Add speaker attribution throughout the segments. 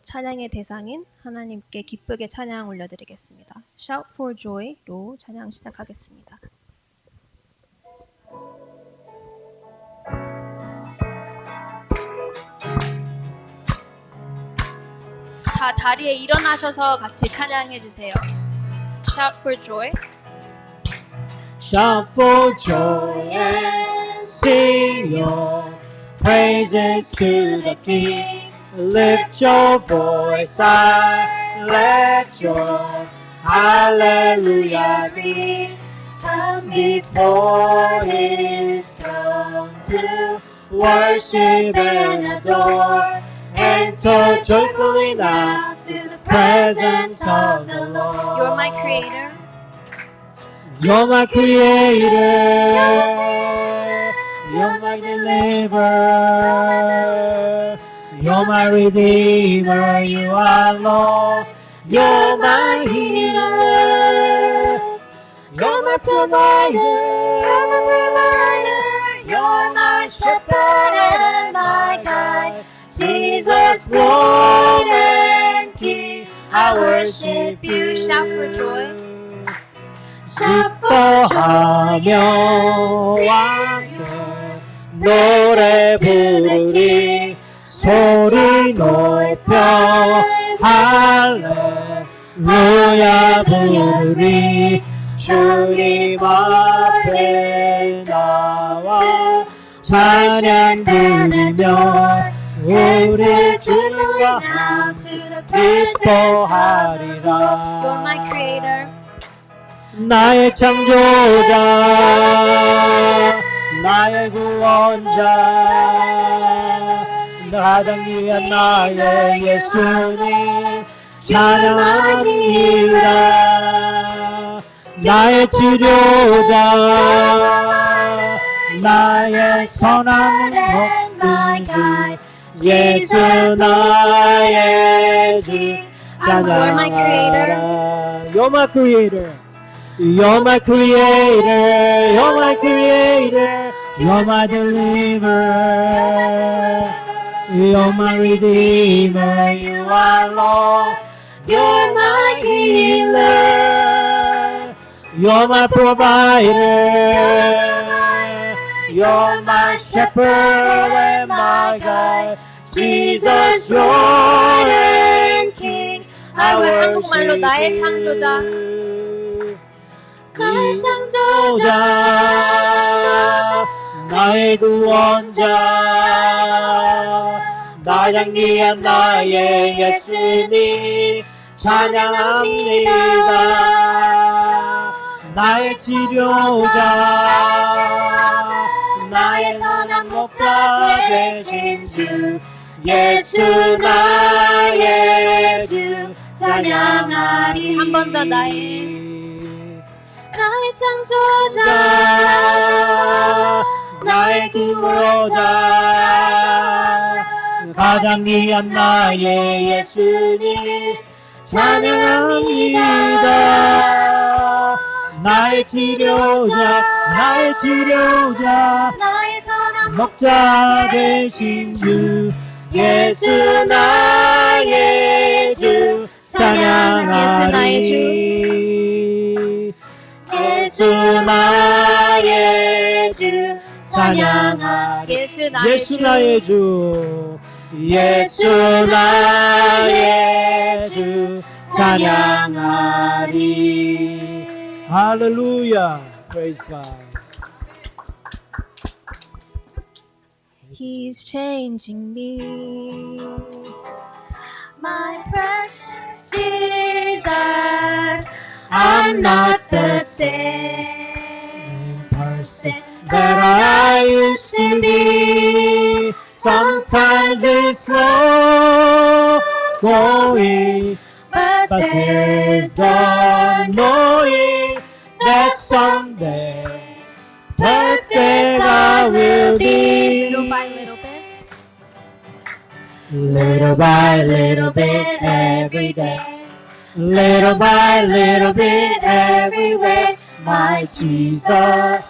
Speaker 1: 찬양의 대상인 하나님께 기쁘게 찬양 올려드리겠습니다. Shout for joy로 찬양 시작하겠습니다. 다 자리에 일어나셔서 같이 찬양해 주세요. Shout for joy.
Speaker 2: Shout for joy and sing your praises to the King. Lift your voice high, let your hallelujahs ring. Come before His throne to worship and adore. Enter joyfully now to the presence of the Lord.
Speaker 1: You're my creator.
Speaker 2: You're my creator. You're my deliverer. You're my redeemer. You are Lord. You're my healer. You're my provider. You're my shepherd and my guide. Jesus, Lord and King, I worship you.
Speaker 1: Shout for joy.
Speaker 2: 기뻐하며 왕께 노래 부르리 소리 높여 할렐루야 부르리 주님 앞에 나와 찬양 드리며 우리 주님과 기뻐하리라.
Speaker 1: You're my creator.
Speaker 2: 나의 창조자 나의 구원자 가장 귀한 나의 예수님 찬양하리라. 나의 치료자 나의 선한 목자 예수 나의 주 찬양하라. You're my creator. You're my creator, you're my creator, you're my deliverer, you're my redeemer, you are Lord, you're my healer, you're my provider, you're my shepherd and my guide, Jesus, Lord and King, I
Speaker 1: 한국말로
Speaker 2: worship
Speaker 1: 나의 창조자.
Speaker 2: you. 나의 창조자 나의 구원자 가장 귀한 나의 예수님 찬양합니다. 나의 치료자 나의 선한 목자 되신 주 예수 나의 주 찬양하리.
Speaker 1: 한 번 더 나의
Speaker 2: 창조자 나의 구원자 가장 귀한 나의 예수님 찬양합니다. 나의 치료자 나의 선한 목자 되신 주 예수 나의 주 찬양하리. 예수 나의 주 찬양하리.
Speaker 1: 예수 나의 주.
Speaker 2: 예수 나의 주 찬양하리. 할렐루야. Praise God.
Speaker 1: He's changing me. My precious Jesus. I'm not the same person
Speaker 2: that I used to be. Sometimes it's slow going, but there's the knowing that someday perfect I will be.
Speaker 1: Little by little bit.
Speaker 2: Little by little bit every day. Little by little bit every way, my Jesus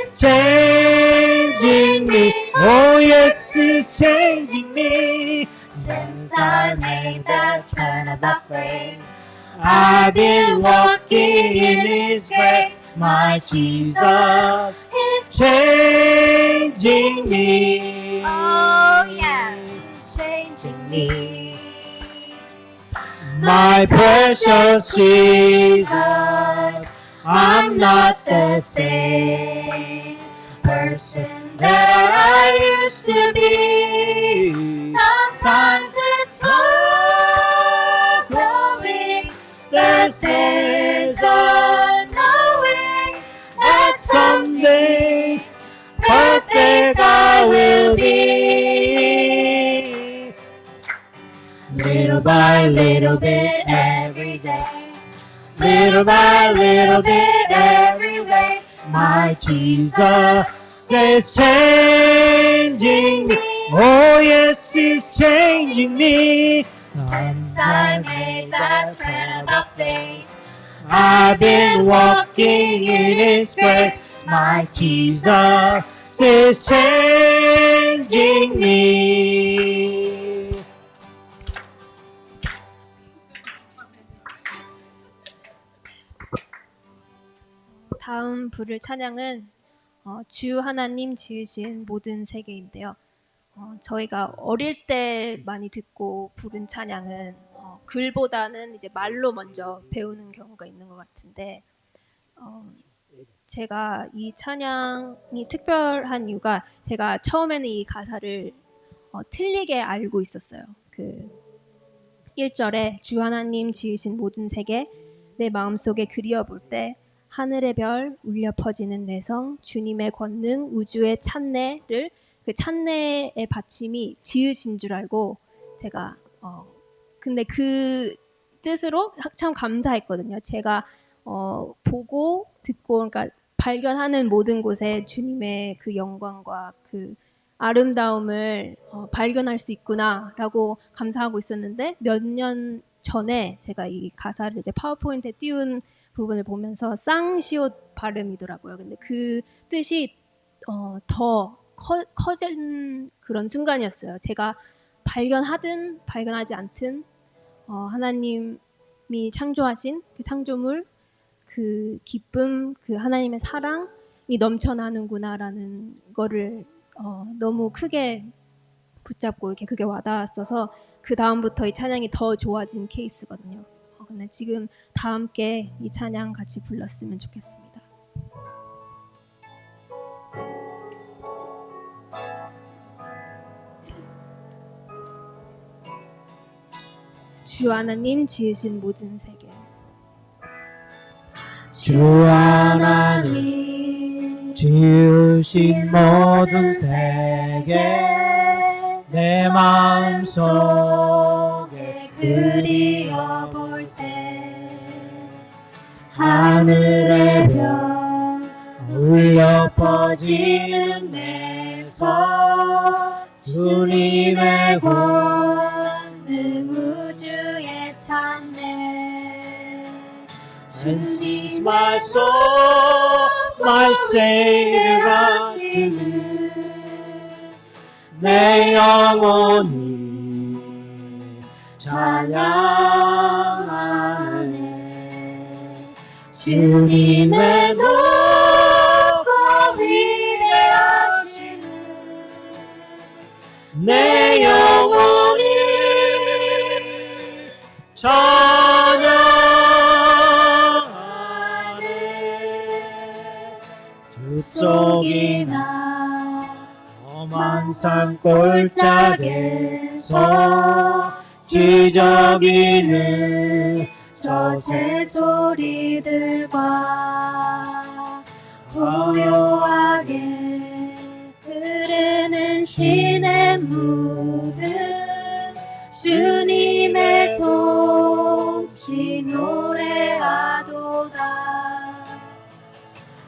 Speaker 2: is changing me. Oh yes, He's changing me. since I made that turnabout phrase. I've been walking in His grace. My Jesus is changing me.
Speaker 1: Oh yeah, He's changing me.
Speaker 2: My precious Jesus, I'm not the same person that I used to be. Sometimes it's hard knowing that there's a knowing that someday perfect I will be. Little by little bit every day, little by little bit every way, my Jesus is changing me. Oh yes, He's changing me. Since I made that turnabout face, I've been walking in His grace. My Jesus is changing me.
Speaker 1: 다음 부를 찬양은 주 하나님 지으신 모든 세계인데요. 저희가 어릴 때 많이 듣고 부른 찬양은 글보다는 이제 말로 먼저 배우는 경우가 있는 것 같은데 제가 이 찬양이 특별한 이유가 제가 처음에는 이 가사를 틀리게 알고 있었어요. 그 1절에 주 하나님 지으신 모든 세계 내 마음속에 그리워볼 때 하늘의 별 울려 퍼지는 내성 주님의 권능 우주의 찬내를 그 찬내의 받침이 지으신 줄 알고 제가 근데 그 뜻으로 참 감사했거든요. 제가 보고 듣고 그러니까 발견하는 모든 곳에 주님의 그 영광과 그 아름다움을 발견할 수 있구나라고 감사하고 있었는데 몇 년 전에 제가 이 가사를 이제 파워포인트에 띄운 부분을 보면서 쌍시옷 발음이더라고요. 근데 그 뜻이 더 커진 그런 순간이었어요. 제가 발견하든 발견하지 않든 하나님이 창조하신 그 창조물 그 기쁨 그 하나님의 사랑이 넘쳐나는구나라는 거를 너무 크게 붙잡고 이렇게 그게 와닿았어서 그 다음부터 이 찬양이 더 좋아진 케이스거든요. 근데 지금 다 함께 이 찬양 같이 불렀으면 좋겠습니다. 주 하나님 지으신 모든 세계
Speaker 2: 주 하나님 지으신 모든 세계 내 마음속에 그리워볼 때 하늘의 별 울려 퍼지는 내서 주님의 권능 우주의 찬내 And sees my soul, my Savior 하시는 내 영혼이 찬양하네 주님의 높고 위대하시는 내 영혼이 찬양하네 숲속이나 험한 산골짜기에서 지저귀는 저 새소리들과 고요하게 흐르는 시냇물은 주님의 솜씨 노래하도다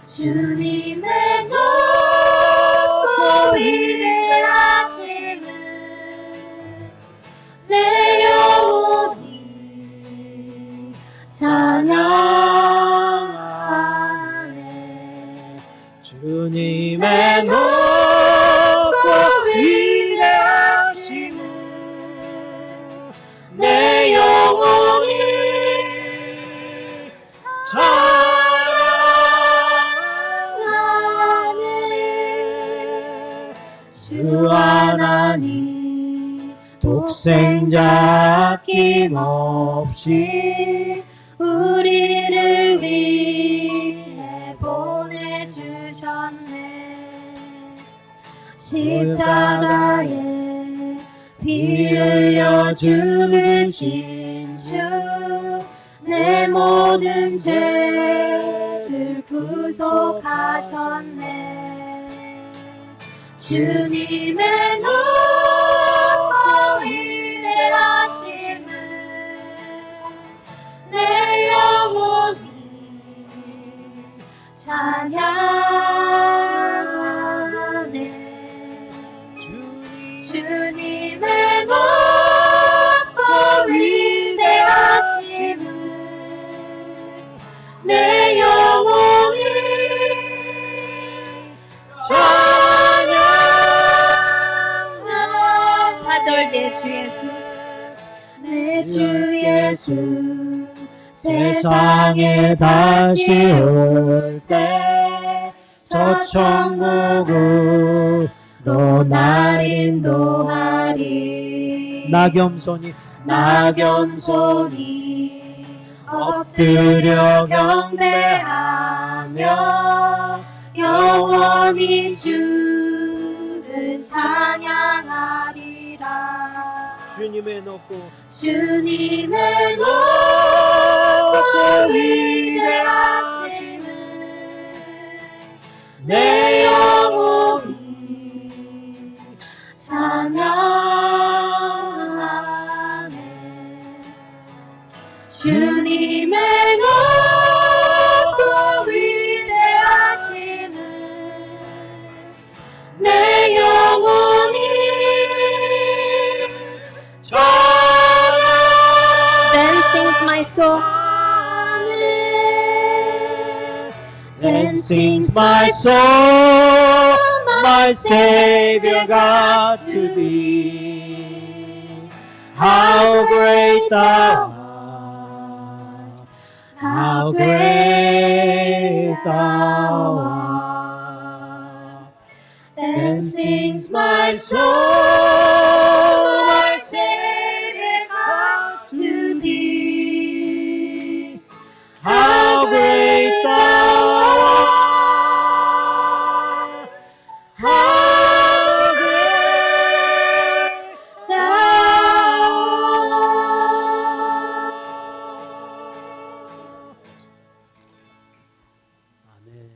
Speaker 2: 주님의 높고 위대하심을 내 영혼이 찬양하네 주님의 높고 위대하심을 내 영혼이 찬양하네. 주 하나님 독생자 아낌없이 우리를 위해 보내주셨네. 십자가에 피 흘려 죽으신 주, 내 모든 죄를 구속하셨네. 주님의 높고 위대하심을 내 영혼이 찬양하네. 주님의 높고 위대하심을 내 영혼이 찬양하네.
Speaker 1: 4절 내 주 예수
Speaker 2: 내 주 예수 세상에 다시 올 때 저 천국으로 날 인도하리. 낙염손이 엎드려 경배하며 영원히 주를 찬양하리라. 주님의 높고 위대하심을 내 영혼이 찬양하네. 주님의 높고 위대하심을 내 영혼이
Speaker 1: Then sings my soul.
Speaker 2: Then sings my soul, my Savior God, to thee. How great thou art, how great thou art. Then sings my soul, my Savior God, to thee. How great thou art, how great thou art. 아멘.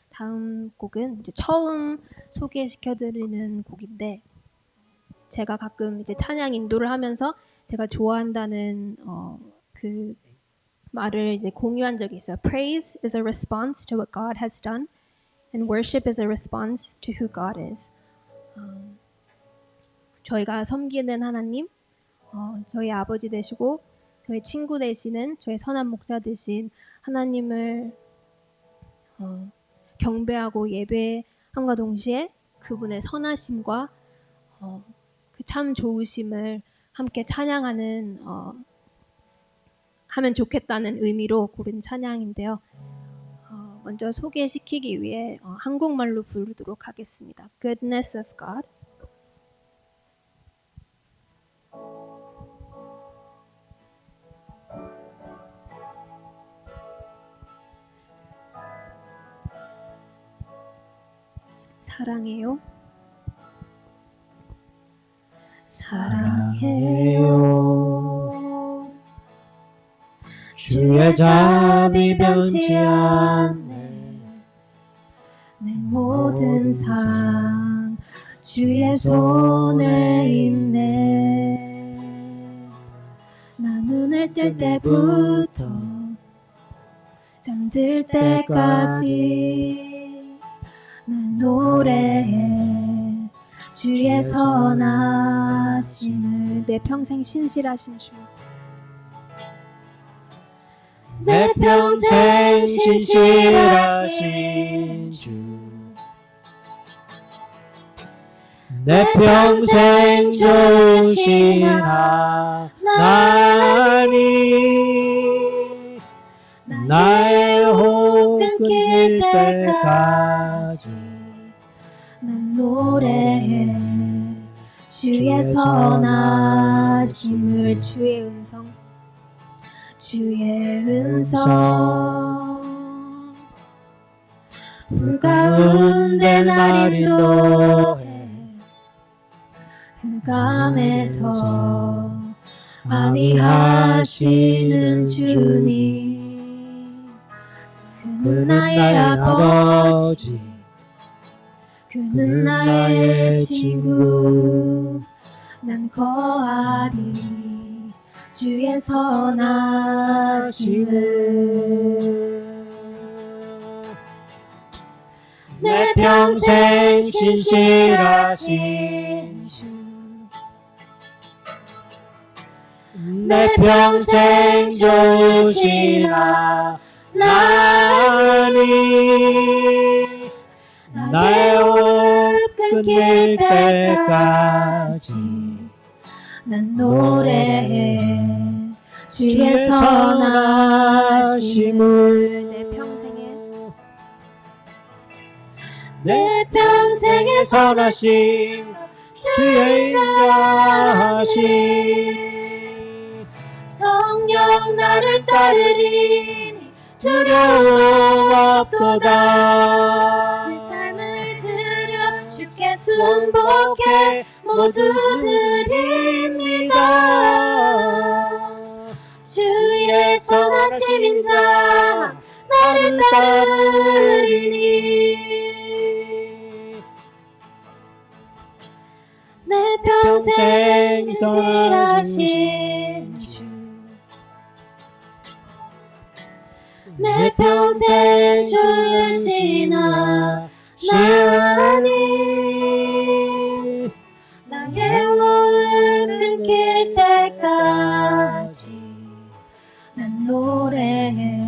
Speaker 1: 다음 곡은 이제 처음 소개시켜드리는 곡인데, 제가 가끔 이제 찬양 인도를 하면서 제가 좋아한다는 그 말을 이제 공유한 적이 있어요. Praise is a response to what God has done, and worship is a response to who God is. 저희가 섬기는 하나님, 저희 아버지 되시고 저희 친구 되시는, 저희 선한 목자 되신 하나님을 경배하고 예배함과 동시에 그분의 선하심과 그 참 좋으심을 함께 찬양하는 하면 좋겠다는 의미로 고른 찬양인데요. 먼저 소개시키기 위해 한국말로 부르도록 하겠습니다. Goodness of God. 사랑해요.
Speaker 2: 사랑해요. 주의 잠이 변치 않네.
Speaker 1: 내 모든 삶 주의 손에 있네. 나 눈을 뜰 때부터 잠들 때까지 난 노래해 주의 선하심을. 내 평생 신실하신 주,
Speaker 2: 내 평생 신실하신 주, 내 평생 좋으신 하나님 나의 호흡 끊길 때까지
Speaker 1: 난 노래해 주의 선하심을 주의 음성 불 가운데 날 인도해 흑암에서 안위하시는 주님 그는 나의 아버지 그는 나의 친구 난 거하리 주의 선하심을 내 평생 신실하신 주 내 평생 좋으신 하나님 나의 호흡 끊길 때까지 난 노래해 주의 선하심을 내 평생에 선하심 주의 인자하심 정녕 나를 따르리니 두려움 없도다 내 삶을 들여 주께 순복해 모두 드립니다 주의 선하심 인자 나를 따르리니 내 평생 신실하신 주 내 평생 좋으신 하나님 나의 호흡 끊길 때까지 난 노래해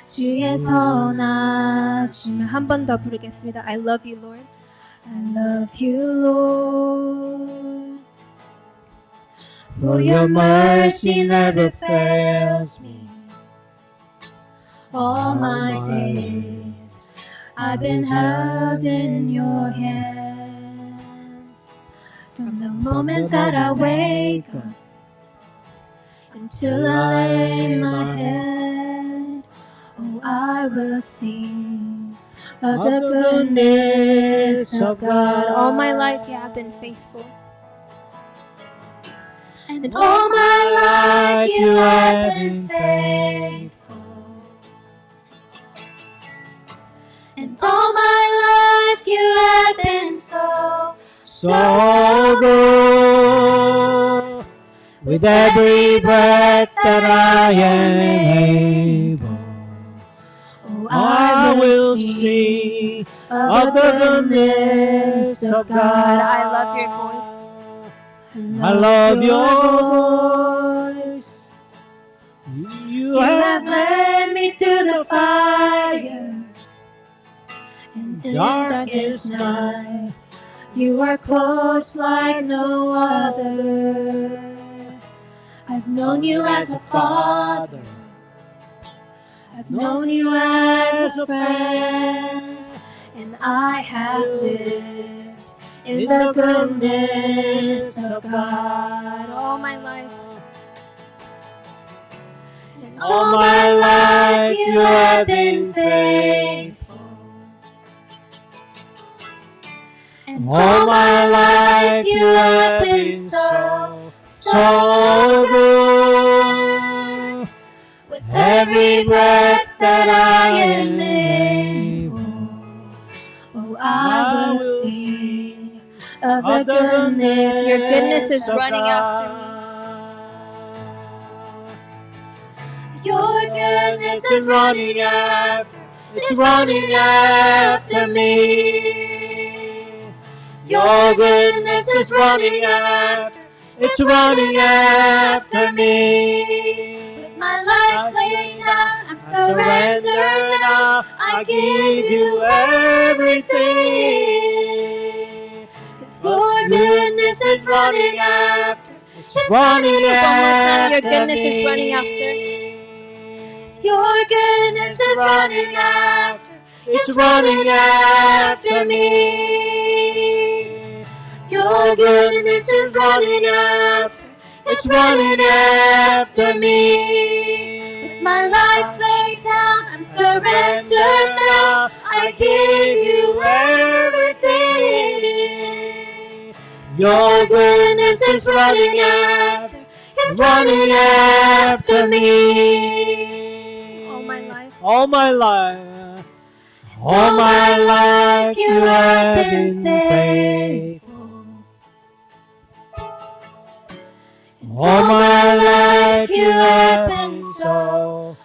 Speaker 1: 주의 선하심을 한 번 더 부르겠습니다. I love you, Lord. I love you, Lord. For your mercy never fails me. All my days I've been held in your hands. From the moment that I wake up until I lay my head, oh, I will sing of the goodness of God. All my life, yeah, I've been faithful. And all my life, you have been faithful. And all my life, you have been so
Speaker 2: good. With every breath that I am able,
Speaker 1: Oh,
Speaker 2: I will sing of the goodness of God.
Speaker 1: I love your voice.
Speaker 2: I love your voice. You have
Speaker 1: led me through the fire and in darkest night. You are close like no other. I've known you as a father. I've known you as a friend, and I have lived in the goodness of God all my life. And all my life you have been faithful. And all my life you have been so good. With every breath that I am able, oh, I will sing of the goodness. Your goodness is running after me. Your goodness is running after, it's running after me. Your goodness is running after, it's running after me. With my life laid down, I'm surrendered now. I give you everything. 'Cause Your goodness is running after.
Speaker 2: It's running
Speaker 1: One more time, your
Speaker 2: after
Speaker 1: goodness
Speaker 2: me.
Speaker 1: is running after. Your goodness is running after.
Speaker 2: It's running after me.
Speaker 1: Your goodness is running after.
Speaker 2: It's running after me.
Speaker 1: With my life laid down, I'm surrendered now. I give you everything.
Speaker 2: Your goodness is running after. It's running after me.
Speaker 1: All my life.
Speaker 2: All my life. All my life you have been faithful. All my life you have been so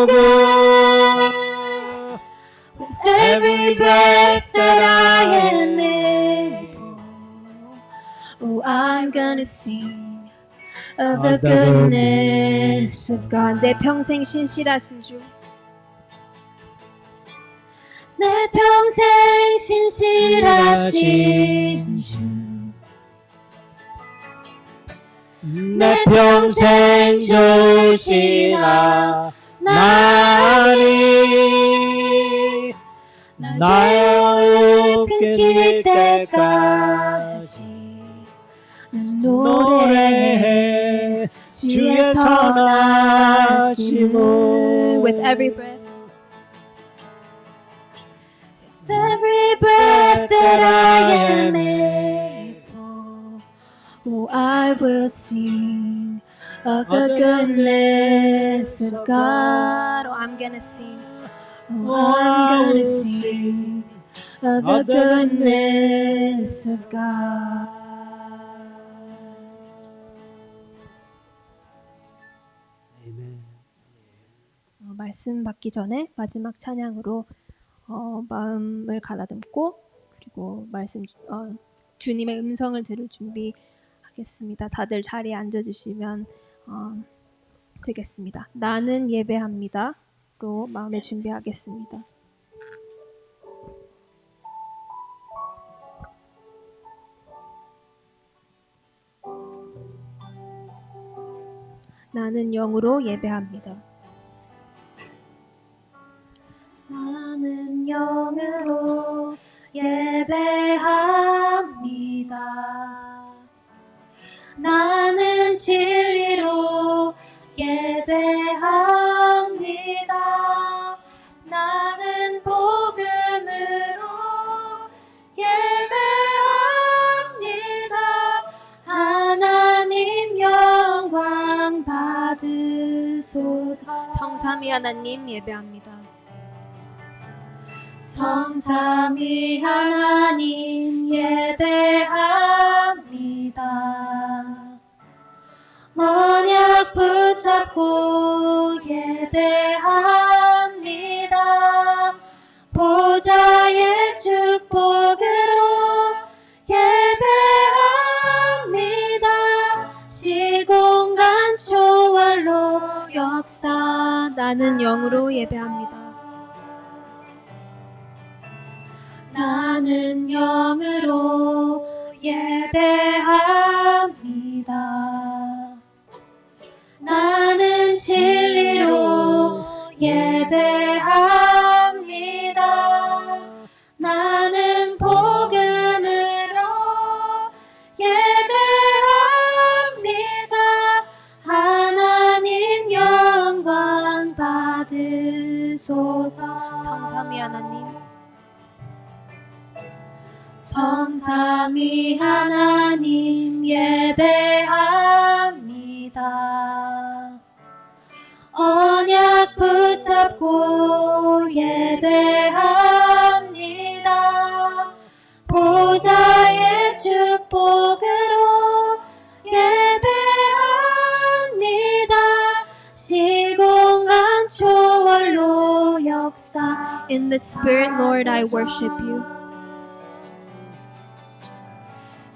Speaker 2: good.
Speaker 1: With every breath that I am able, oh, I'm gonna sing of the goodness of God. 내 평생 신실하신 주. 내 평생 신실하신 주.
Speaker 2: 내 평생 주시나 나니 나의 호흡 끊길 때까지 노래해 주의 선하심을.
Speaker 1: With every breath. With every breath that I am able, oh, I will sing of the goodness of God. Oh, I'm gonna sing. Oh, I'm gonna sing of the goodness of God. 말씀 받기 전에 마지막 찬양으로 마음을 가다듬고 그리고 주님의 음성을 들을 준비하겠습니다. 다들 자리에 앉아주시면 되겠습니다. 나는 예배합니다로 마음에 준비하겠습니다. 나는 영으로 예배합니다. 나는 영으로 예배합니다. 나는 진리로 예배합니다. 나는 복음으로 예배합니다. 하나님 영광 받으소서. 성삼위 하나님 예배합니다. 성삼위 하나님 예배합니다. 언약 붙잡고 예배합니다. 보좌의 축복으로 예배합니다. 시공간 초월로 역사. 나는 영으로 예배합니다. 나는 영으로 예배합니다. 나는 진리로 예배합니다. 나는 복음으로 예배합니다. 하나님 영광 받으소서. 성삼위 하나님, 성삼위 하나님 예배합니다. 언약 붙잡고 예배합니다. 보좌의 축복으로 예배합니다. 시공간 초월로 역사. In the Spirit, Lord, I worship you.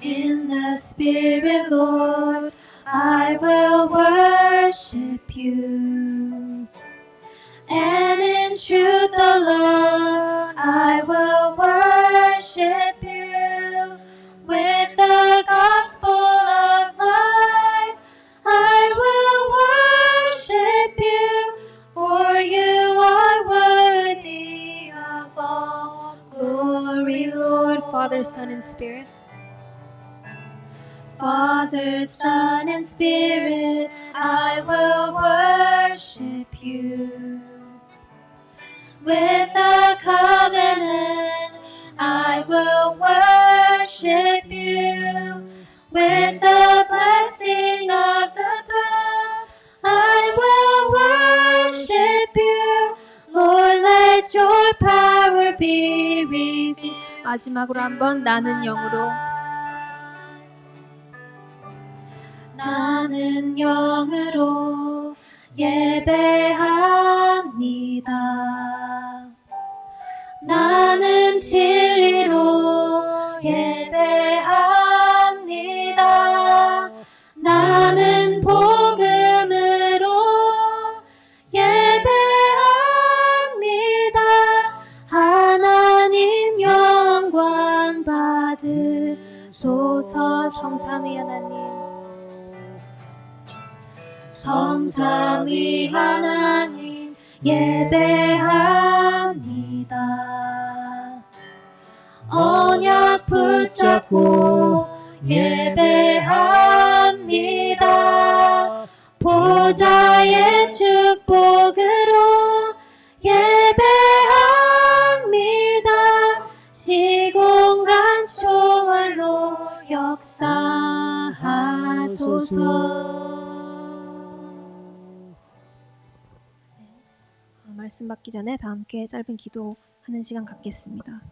Speaker 1: In the Spirit, Lord, I will worship you. And in truth alone, I will worship you. Father, Son, and Spirit. Father, Son, and Spirit, I will worship you. With the covenant, I will worship you. With the blessing of the throne, I will worship you. Lord, let your power be revealed. 마지막으로 한번 나는 영으로. 나는 영으로 예배합니다. 나는 진리로 예배합니다. 나는 복음으로 예배합니다. 하나님 영광 받으소서. 성삼위 하나님, 성삼위 하나님 예배합니다. 언약 붙잡고 예배합니다. 보좌의 축복으로 예배합니다. 시공간 초월로 역사하소서. 말씀 받기 전에 다 함께 짧은 기도하는 시간 갖겠습니다.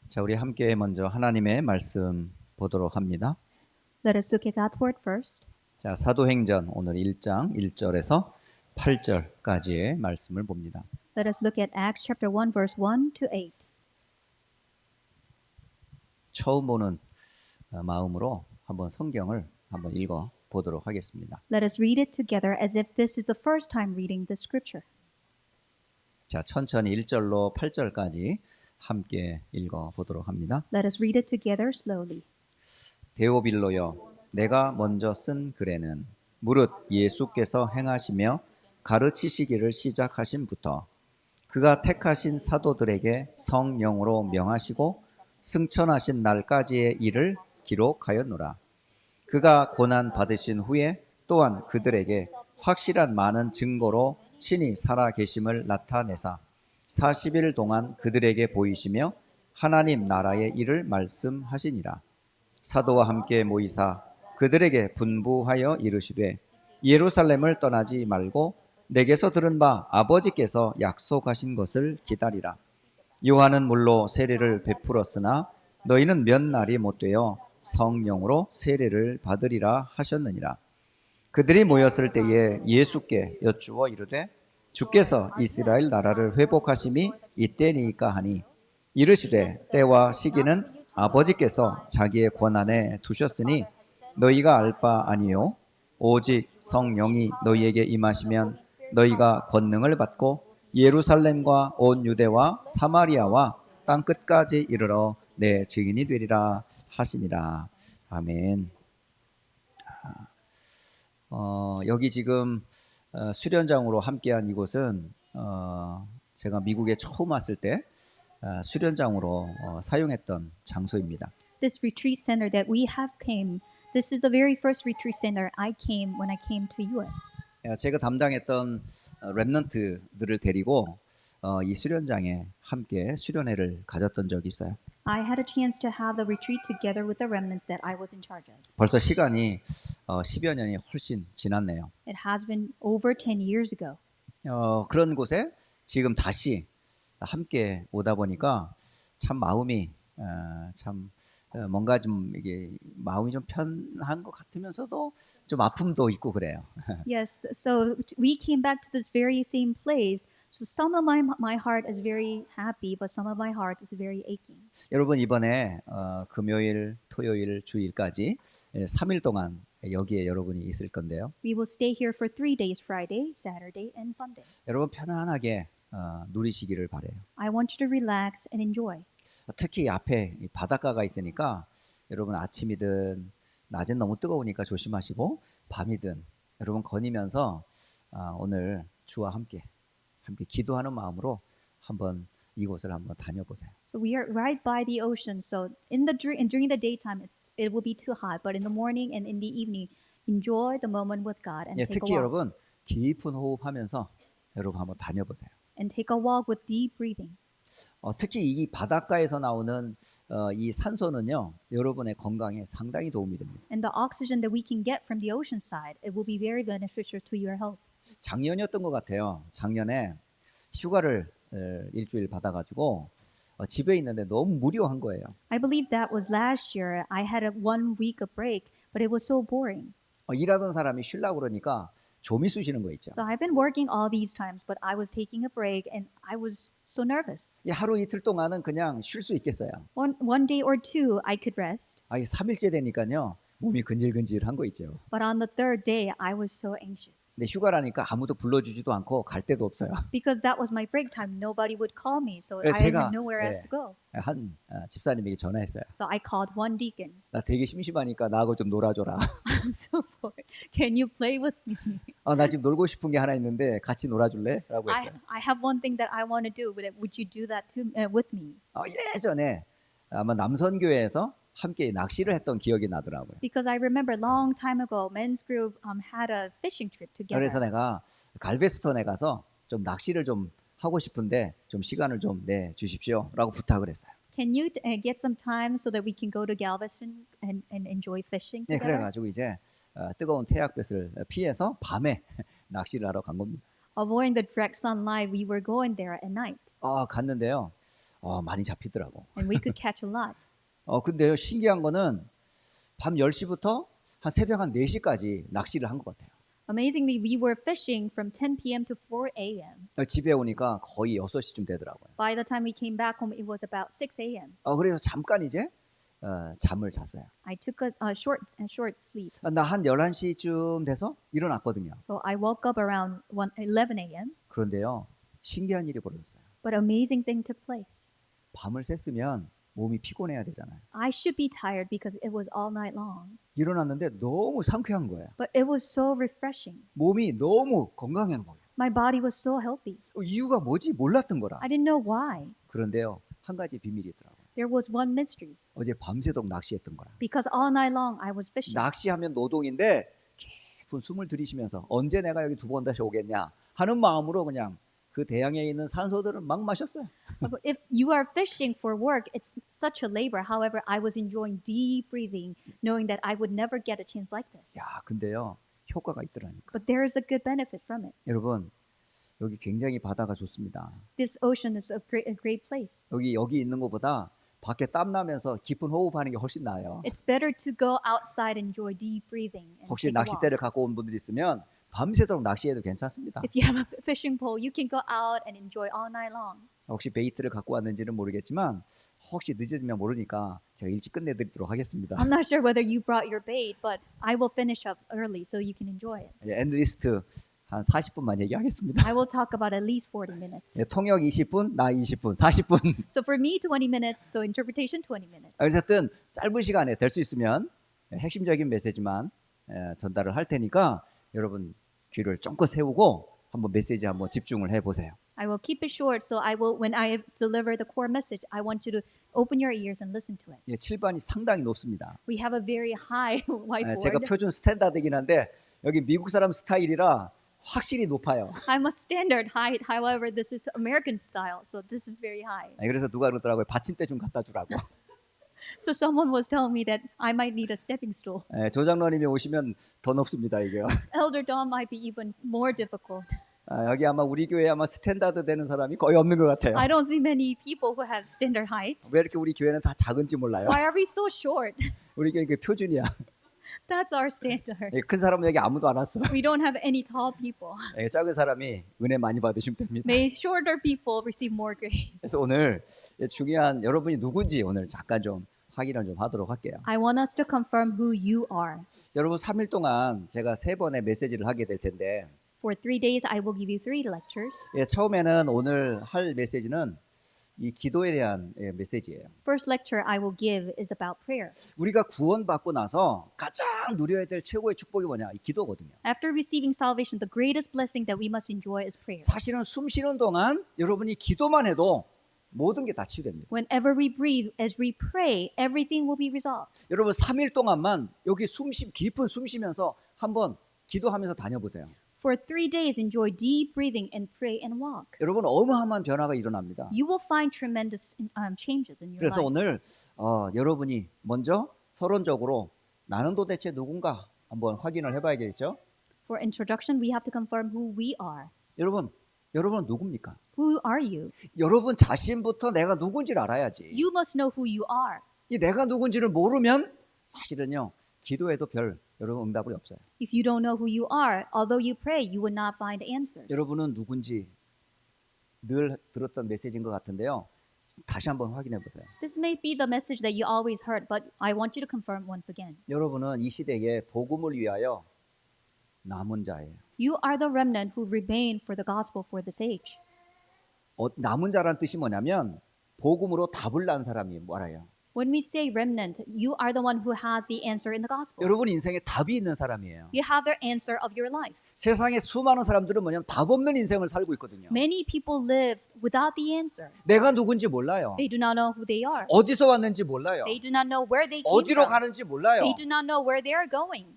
Speaker 3: 자, 우리 함께 먼저 하나님의 말씀 보도록 합니다.
Speaker 2: Let us look at God's word first.
Speaker 3: 자, 사도행전 오늘 1장 1절에서 8절까지의 말씀을 봅니다.
Speaker 2: Let us look at Acts chapter 1 verse 1 to 8.
Speaker 3: 처음 보는 마음으로 한번 성경을 한번 읽어 보도록 하겠습니다.
Speaker 2: Let us read it together as if this is the first time reading the scripture.
Speaker 3: 자, 천천히 1절로 8절까지 함께 읽어 보도록 합니다.
Speaker 2: Let us read it together slowly.
Speaker 3: 데오빌로여, 내가 먼저 쓴 글에는 무릇 예수께서 행하시며 가르치시기를 시작하신부터 그가 택하신 사도들에게 성령으로 명하시고 승천하신 날까지의 일을 기록하였노라. 그가 고난 받으신 후에 또한 그들에게 확실한 많은 증거로 친히 살아 계심을 나타내사 40일 동안 그들에게 보이시며 하나님 나라의 일을 말씀하시니라. 사도와 함께 모이사 그들에게 분부하여 이르시되 예루살렘을 떠나지 말고 내게서 들은 바 아버지께서 약속하신 것을 기다리라. 요한은 물로 세례를 베풀었으나 너희는 몇 날이 못되어 성령으로 세례를 받으리라 하셨느니라. 그들이 모였을 때에 예수께 여쭈어 이르되 주께서 이스라엘 나라를 회복하심이 이때니까 하니 이르시되 때와 시기는 아버지께서 자기의 권한에 두셨으니 너희가 알 바 아니요 오직 성령이 너희에게 임하시면 너희가 권능을 받고 예루살렘과 온 유대와 사마리아와 땅 끝까지 이르러 내 증인이 되리라 하시니라. 아멘. 여기 지금 수련장으로 함께한 이곳은 제가 미국에 처음 왔을 때 수련장으로 사용했던 장소입니다.
Speaker 2: This retreat center that we have came, this is the very first retreat center I came when I came to US.
Speaker 3: 제가 담당했던 렘넌트들을 데리고 이 수련장에 함께 수련회를 가졌던 적이 있어요.
Speaker 2: I had a chance to have the retreat together with the remnants that I was in charge of.
Speaker 3: 벌써 시간이 10여 년이 훨씬 지났네요.
Speaker 2: It has been over 10 years ago.
Speaker 3: 그런 곳에 지금 다시 함께 오다 보니까 참 마음이 참 뭔가 좀 이게 마음이 좀 편한 것 같으면서도 좀 아픔도 있고 그래요.
Speaker 2: Yes, so we came back to this very same place. So some of my heart is very happy, but some of my heart is very aching.
Speaker 3: 여러분 이번에 금요일, 토요일, 주일까지 3일 동안 여기에 여러분이 있을 건데요.
Speaker 2: We will stay here for 3 days, Friday, Saturday, and Sunday.
Speaker 3: 여러분 편안하게 누리시기를 바래요.
Speaker 2: I want you to relax and enjoy.
Speaker 3: 특히 앞에 이 바닷가가 있으니까 여러분 아침이든 낮엔 너무 뜨거우니까 조심하시고 밤이든 여러분 거니면서 오늘 주와 함께 기도하는 마음으로 한번 이곳을 한번 다녀보세요.
Speaker 2: So we are right by the ocean. So during the daytime, it will be too hot, but in the morning and in the evening, enjoy the moment with God and
Speaker 3: 예,
Speaker 2: take a
Speaker 3: 특히
Speaker 2: walk.
Speaker 3: 여러분 깊은 호흡하면서 여러분 한번 다녀보세요.
Speaker 2: And take a walk with deep breathing.
Speaker 3: 특히 이 바닷가에서 나오는 이 산소는요 여러분의 건강에 상당히 도움이 됩니다.
Speaker 2: And the oxygen that we can get from the ocean side, it will be very beneficial to your health.
Speaker 3: 작년이었던 것 같아요. 작년에 휴가를 일주일 받아가지고 집에 있는데 너무 무료한 거예요.
Speaker 2: I believe that was last year. I had a 1 week of break, but it was so boring.
Speaker 3: 일하던 사람이 쉬려고 그러니까 좀이 쑤시는 거 있죠.
Speaker 2: So I've been working all these times, but I was taking a break and I was so nervous.
Speaker 3: 이 하루 이틀 동안은 그냥 쉴 수 있겠어요.
Speaker 2: One day or two, I could rest.
Speaker 3: 이 3일째 되니까요 몸이 근질근질한 거 있죠.
Speaker 2: But on the third day, I was so anxious.
Speaker 3: 근데 휴가라니까 아무도 불러주지도 않고 갈 데도 없어요.
Speaker 2: Because that was my break time. Nobody would call me, so I
Speaker 3: 그래서 제가,
Speaker 2: had nowhere else
Speaker 3: 예.
Speaker 2: to go.
Speaker 3: 한 집사님에게 전화했어요.
Speaker 2: So I called one deacon.
Speaker 3: 나 되게 심심하니까 나하고 좀 놀아줘라.
Speaker 2: I'm so bored. Can you play with me?
Speaker 3: 나 지금 놀고 싶은 게 하나 있는데 같이 놀아줄래? 라고 했어요.
Speaker 2: I have one thing that I want to do. Would you do that with me?
Speaker 3: 예전에 아마 남선교회에서 함께 낚시를 했던 기억이 나더라고요.
Speaker 2: Because I remember long time ago, men's group had a fishing trip together.
Speaker 3: 그래서 내가 갈베스톤에 가서 좀 낚시를 좀 하고 싶은데 좀 시간을 좀 내 주십시오라고 부탁을 했어요.
Speaker 2: Can you get some time so that we can go to Galveston and enjoy fishing
Speaker 3: 네,
Speaker 2: together?
Speaker 3: 그래가지고 이제 뜨거운 태양볕을 피해서 밤에 낚시를 하러 간 겁니다.
Speaker 2: Avoiding the direct sunlight, we were going there at night,
Speaker 3: 갔는데요. 많이 잡히더라고.
Speaker 2: and we could catch a lot.
Speaker 3: 근데요 신기한 거는 밤 10시부터 한 새벽 한 4시까지 낚시를 한 것 같아요.
Speaker 2: Amazingly, we were fishing from 10 p.m. to 4 a.m.
Speaker 3: 집에 오니까 거의 6시쯤 되더라고요.
Speaker 2: By the time we came back home, it was about 6 a.m.
Speaker 3: 그래서 잠깐 이제 잠을 잤어요.
Speaker 2: I took a short sleep.
Speaker 3: 나 한 11시쯤 돼서 일어났거든요.
Speaker 2: So I woke up around 11 a.m.
Speaker 3: 그런데요 신기한 일이 벌어졌어요.
Speaker 2: But amazing thing took place.
Speaker 3: 밤을 샜으면 몸이 피곤해야 되잖아요.
Speaker 2: I should be tired because it was all night long.
Speaker 3: 일어났는데 너무 상쾌한 거예요.
Speaker 2: But it was so refreshing.
Speaker 3: 몸이 너무 건강한 거예요.
Speaker 2: My body was so healthy.
Speaker 3: 이유가 뭐지 몰랐던 거라.
Speaker 2: I didn't know why.
Speaker 3: 그런데요 한 가지 비밀이 있더라고요.
Speaker 2: There was one mystery.
Speaker 3: 어제 밤새도록 낚시했던 거라.
Speaker 2: Because all night long I was fishing.
Speaker 3: 낚시하면 노동인데 깊은 숨을 들이쉬면서 언제 내가 여기 2번 다시 오겠냐 하는 마음으로 그냥 그 대양에 있는 산소들을 막 마셨어요.
Speaker 2: But if you are fishing for work, it's such a labor. However, I was enjoying deep breathing, knowing that I would never get a chance like this.
Speaker 3: 근데요 효과가 있더라니까.
Speaker 2: But there is a good benefit from it.
Speaker 3: 여러분 여기 굉장히 바다가 좋습니다.
Speaker 2: This ocean is a great place.
Speaker 3: 여기 있는 것보다 밖에 땀 나면서 깊은 호흡하는 게 훨씬 나아요.
Speaker 2: It's better to go outside and enjoy deep breathing. And
Speaker 3: 혹시
Speaker 2: take a walk.
Speaker 3: 낚싯대를 갖고 온 분들 있으면 밤새도록 낚시해도 괜찮습니다.
Speaker 2: If you have a fishing pole, you can go out and enjoy all night long.
Speaker 3: 혹시 베이트를 갖고 왔는지는 모르겠지만 혹시 늦어지면 모르니까 제가 일찍 끝내드리도록 하겠습니다.
Speaker 2: I'm not sure whether you brought your bait, but I will finish up early so you can enjoy it.
Speaker 3: 엔드리스트 한 40분만 얘기하겠습니다.
Speaker 2: I will talk about at least 40 minutes.
Speaker 3: 통역 20분, 나 20분, 40분.
Speaker 2: So for me, 20 minutes. So interpretation, 20 minutes.
Speaker 3: 어쨌든 짧은 시간에 될 수 있으면 핵심적인 메시지만 전달을 할 테니까 여러분 귀를 쫑긋 세우고 한번 메시지 한번 집중을 해보세요.
Speaker 2: I will keep it short. So when I deliver the core message, I want you to open your ears and listen to it.
Speaker 3: 7반이 상당히 높습니다.
Speaker 2: We have a very high whiteboard.
Speaker 3: 제가 표준 스탠다드이긴 한데 여기 미국 사람 스타일이라 확실히 높아요.
Speaker 2: I'm a standard height. However, this is American style, so this is very high.
Speaker 3: 그래서 누가 그러더라고요. 받침대 좀 갖다 주라고.
Speaker 2: So someone was telling me that I might need a stepping stool.
Speaker 3: 조장로님이 오시면 더 높습니다. 이게요.
Speaker 2: Elder Don might be even more difficult.
Speaker 3: 여기 아마 우리 교회 아마 스탠다드 되는 사람이 거의 없는 것 같아요.
Speaker 2: I don't see many people who have standard height.
Speaker 3: 왜 이렇게 우리 교회는 다 작은지 몰라요.
Speaker 2: Why are we so short?
Speaker 3: 우리 교회 그 표준이야.
Speaker 2: That's our standard.
Speaker 3: 큰 사람은 여기 아무도 안 왔어.
Speaker 2: We don't have any tall people.
Speaker 3: 작은 사람이 은혜 많이 받으시면 됩니다.
Speaker 2: May shorter people receive more grace.
Speaker 3: 그래서 오늘 중요한 여러분이 누군지 오늘 잠깐 좀 확인을 좀 하도록 할게요.
Speaker 2: I want us to confirm who you are.
Speaker 3: 여러분 3일 동안 제가 3번의 메시지를 하게 될 텐데
Speaker 2: For 3 days, I will give you 3 lectures.
Speaker 3: 처음에는 오늘 할 메시지는 이 기도에 대한 메시지예요.
Speaker 2: First lecture I will give is about prayer.
Speaker 3: 우리가 구원받고 나서 가장 누려야 될 최고의 축복이 뭐냐? 이 기도거든요.
Speaker 2: After receiving salvation, the greatest blessing that we must enjoy is prayer.
Speaker 3: 사실은 숨 쉬는 동안 여러분이 기도만 해도 모든 게 다 치유됩니다.
Speaker 2: Whenever we breathe, as we pray, everything will be resolved.
Speaker 3: 여러분 3일 동안만 여기 깊은 숨 쉬면서 한번 기도하면서 다녀보세요.
Speaker 2: For 3 days, enjoy deep breathing and pray and walk.
Speaker 3: 여러분 어마어마한 변화가 일어납니다.
Speaker 2: You will find tremendous changes in your
Speaker 3: 그래서
Speaker 2: life.
Speaker 3: 오늘 여러분이 먼저 서론적으로 나는 도대체 누군가 한번 확인을 해봐야겠죠.
Speaker 2: For introduction, we have to confirm who we are.
Speaker 3: 여러분은 누굽니까?
Speaker 2: Who are you?
Speaker 3: 여러분 자신부터 내가 누군지를 알아야지.
Speaker 2: You must know who you are.
Speaker 3: 이 내가 누군지를 모르면 사실은요 기도에도 여러분 응답이 없어요.
Speaker 2: If you don't know who you are, although you pray, you will not find answers.
Speaker 3: 여러분은 누군지 늘 들었던 메시지인 것 같은데요. 다시 한번 확인해 보세요.
Speaker 2: This may be the message that you always heard, but I want you to confirm once again.
Speaker 3: 여러분은 이 시대에 복음을 위하여 남은 자예요.
Speaker 2: You are the remnant who remain for the gospel for this age.
Speaker 3: 남은 자란 뜻이 뭐냐면 복음으로 답을 난 사람이 뭐라요?
Speaker 2: When we say remnant, you are the one who has the answer in the gospel.
Speaker 3: 여러분 인생에 답이 있는 사람이에요.
Speaker 2: You have the answer of your life.
Speaker 3: 세상에 수많은 사람들은 뭐냐면 답 없는 인생을 살고 있거든요.
Speaker 2: Many people live without the answer.
Speaker 3: 내가 누군지 몰라요.
Speaker 2: They do not know who they are.
Speaker 3: 어디서 왔는지 몰라요.
Speaker 2: They do not know where they came
Speaker 3: 어디로
Speaker 2: from.
Speaker 3: 가는지 몰라요.
Speaker 2: They do not know where they are going.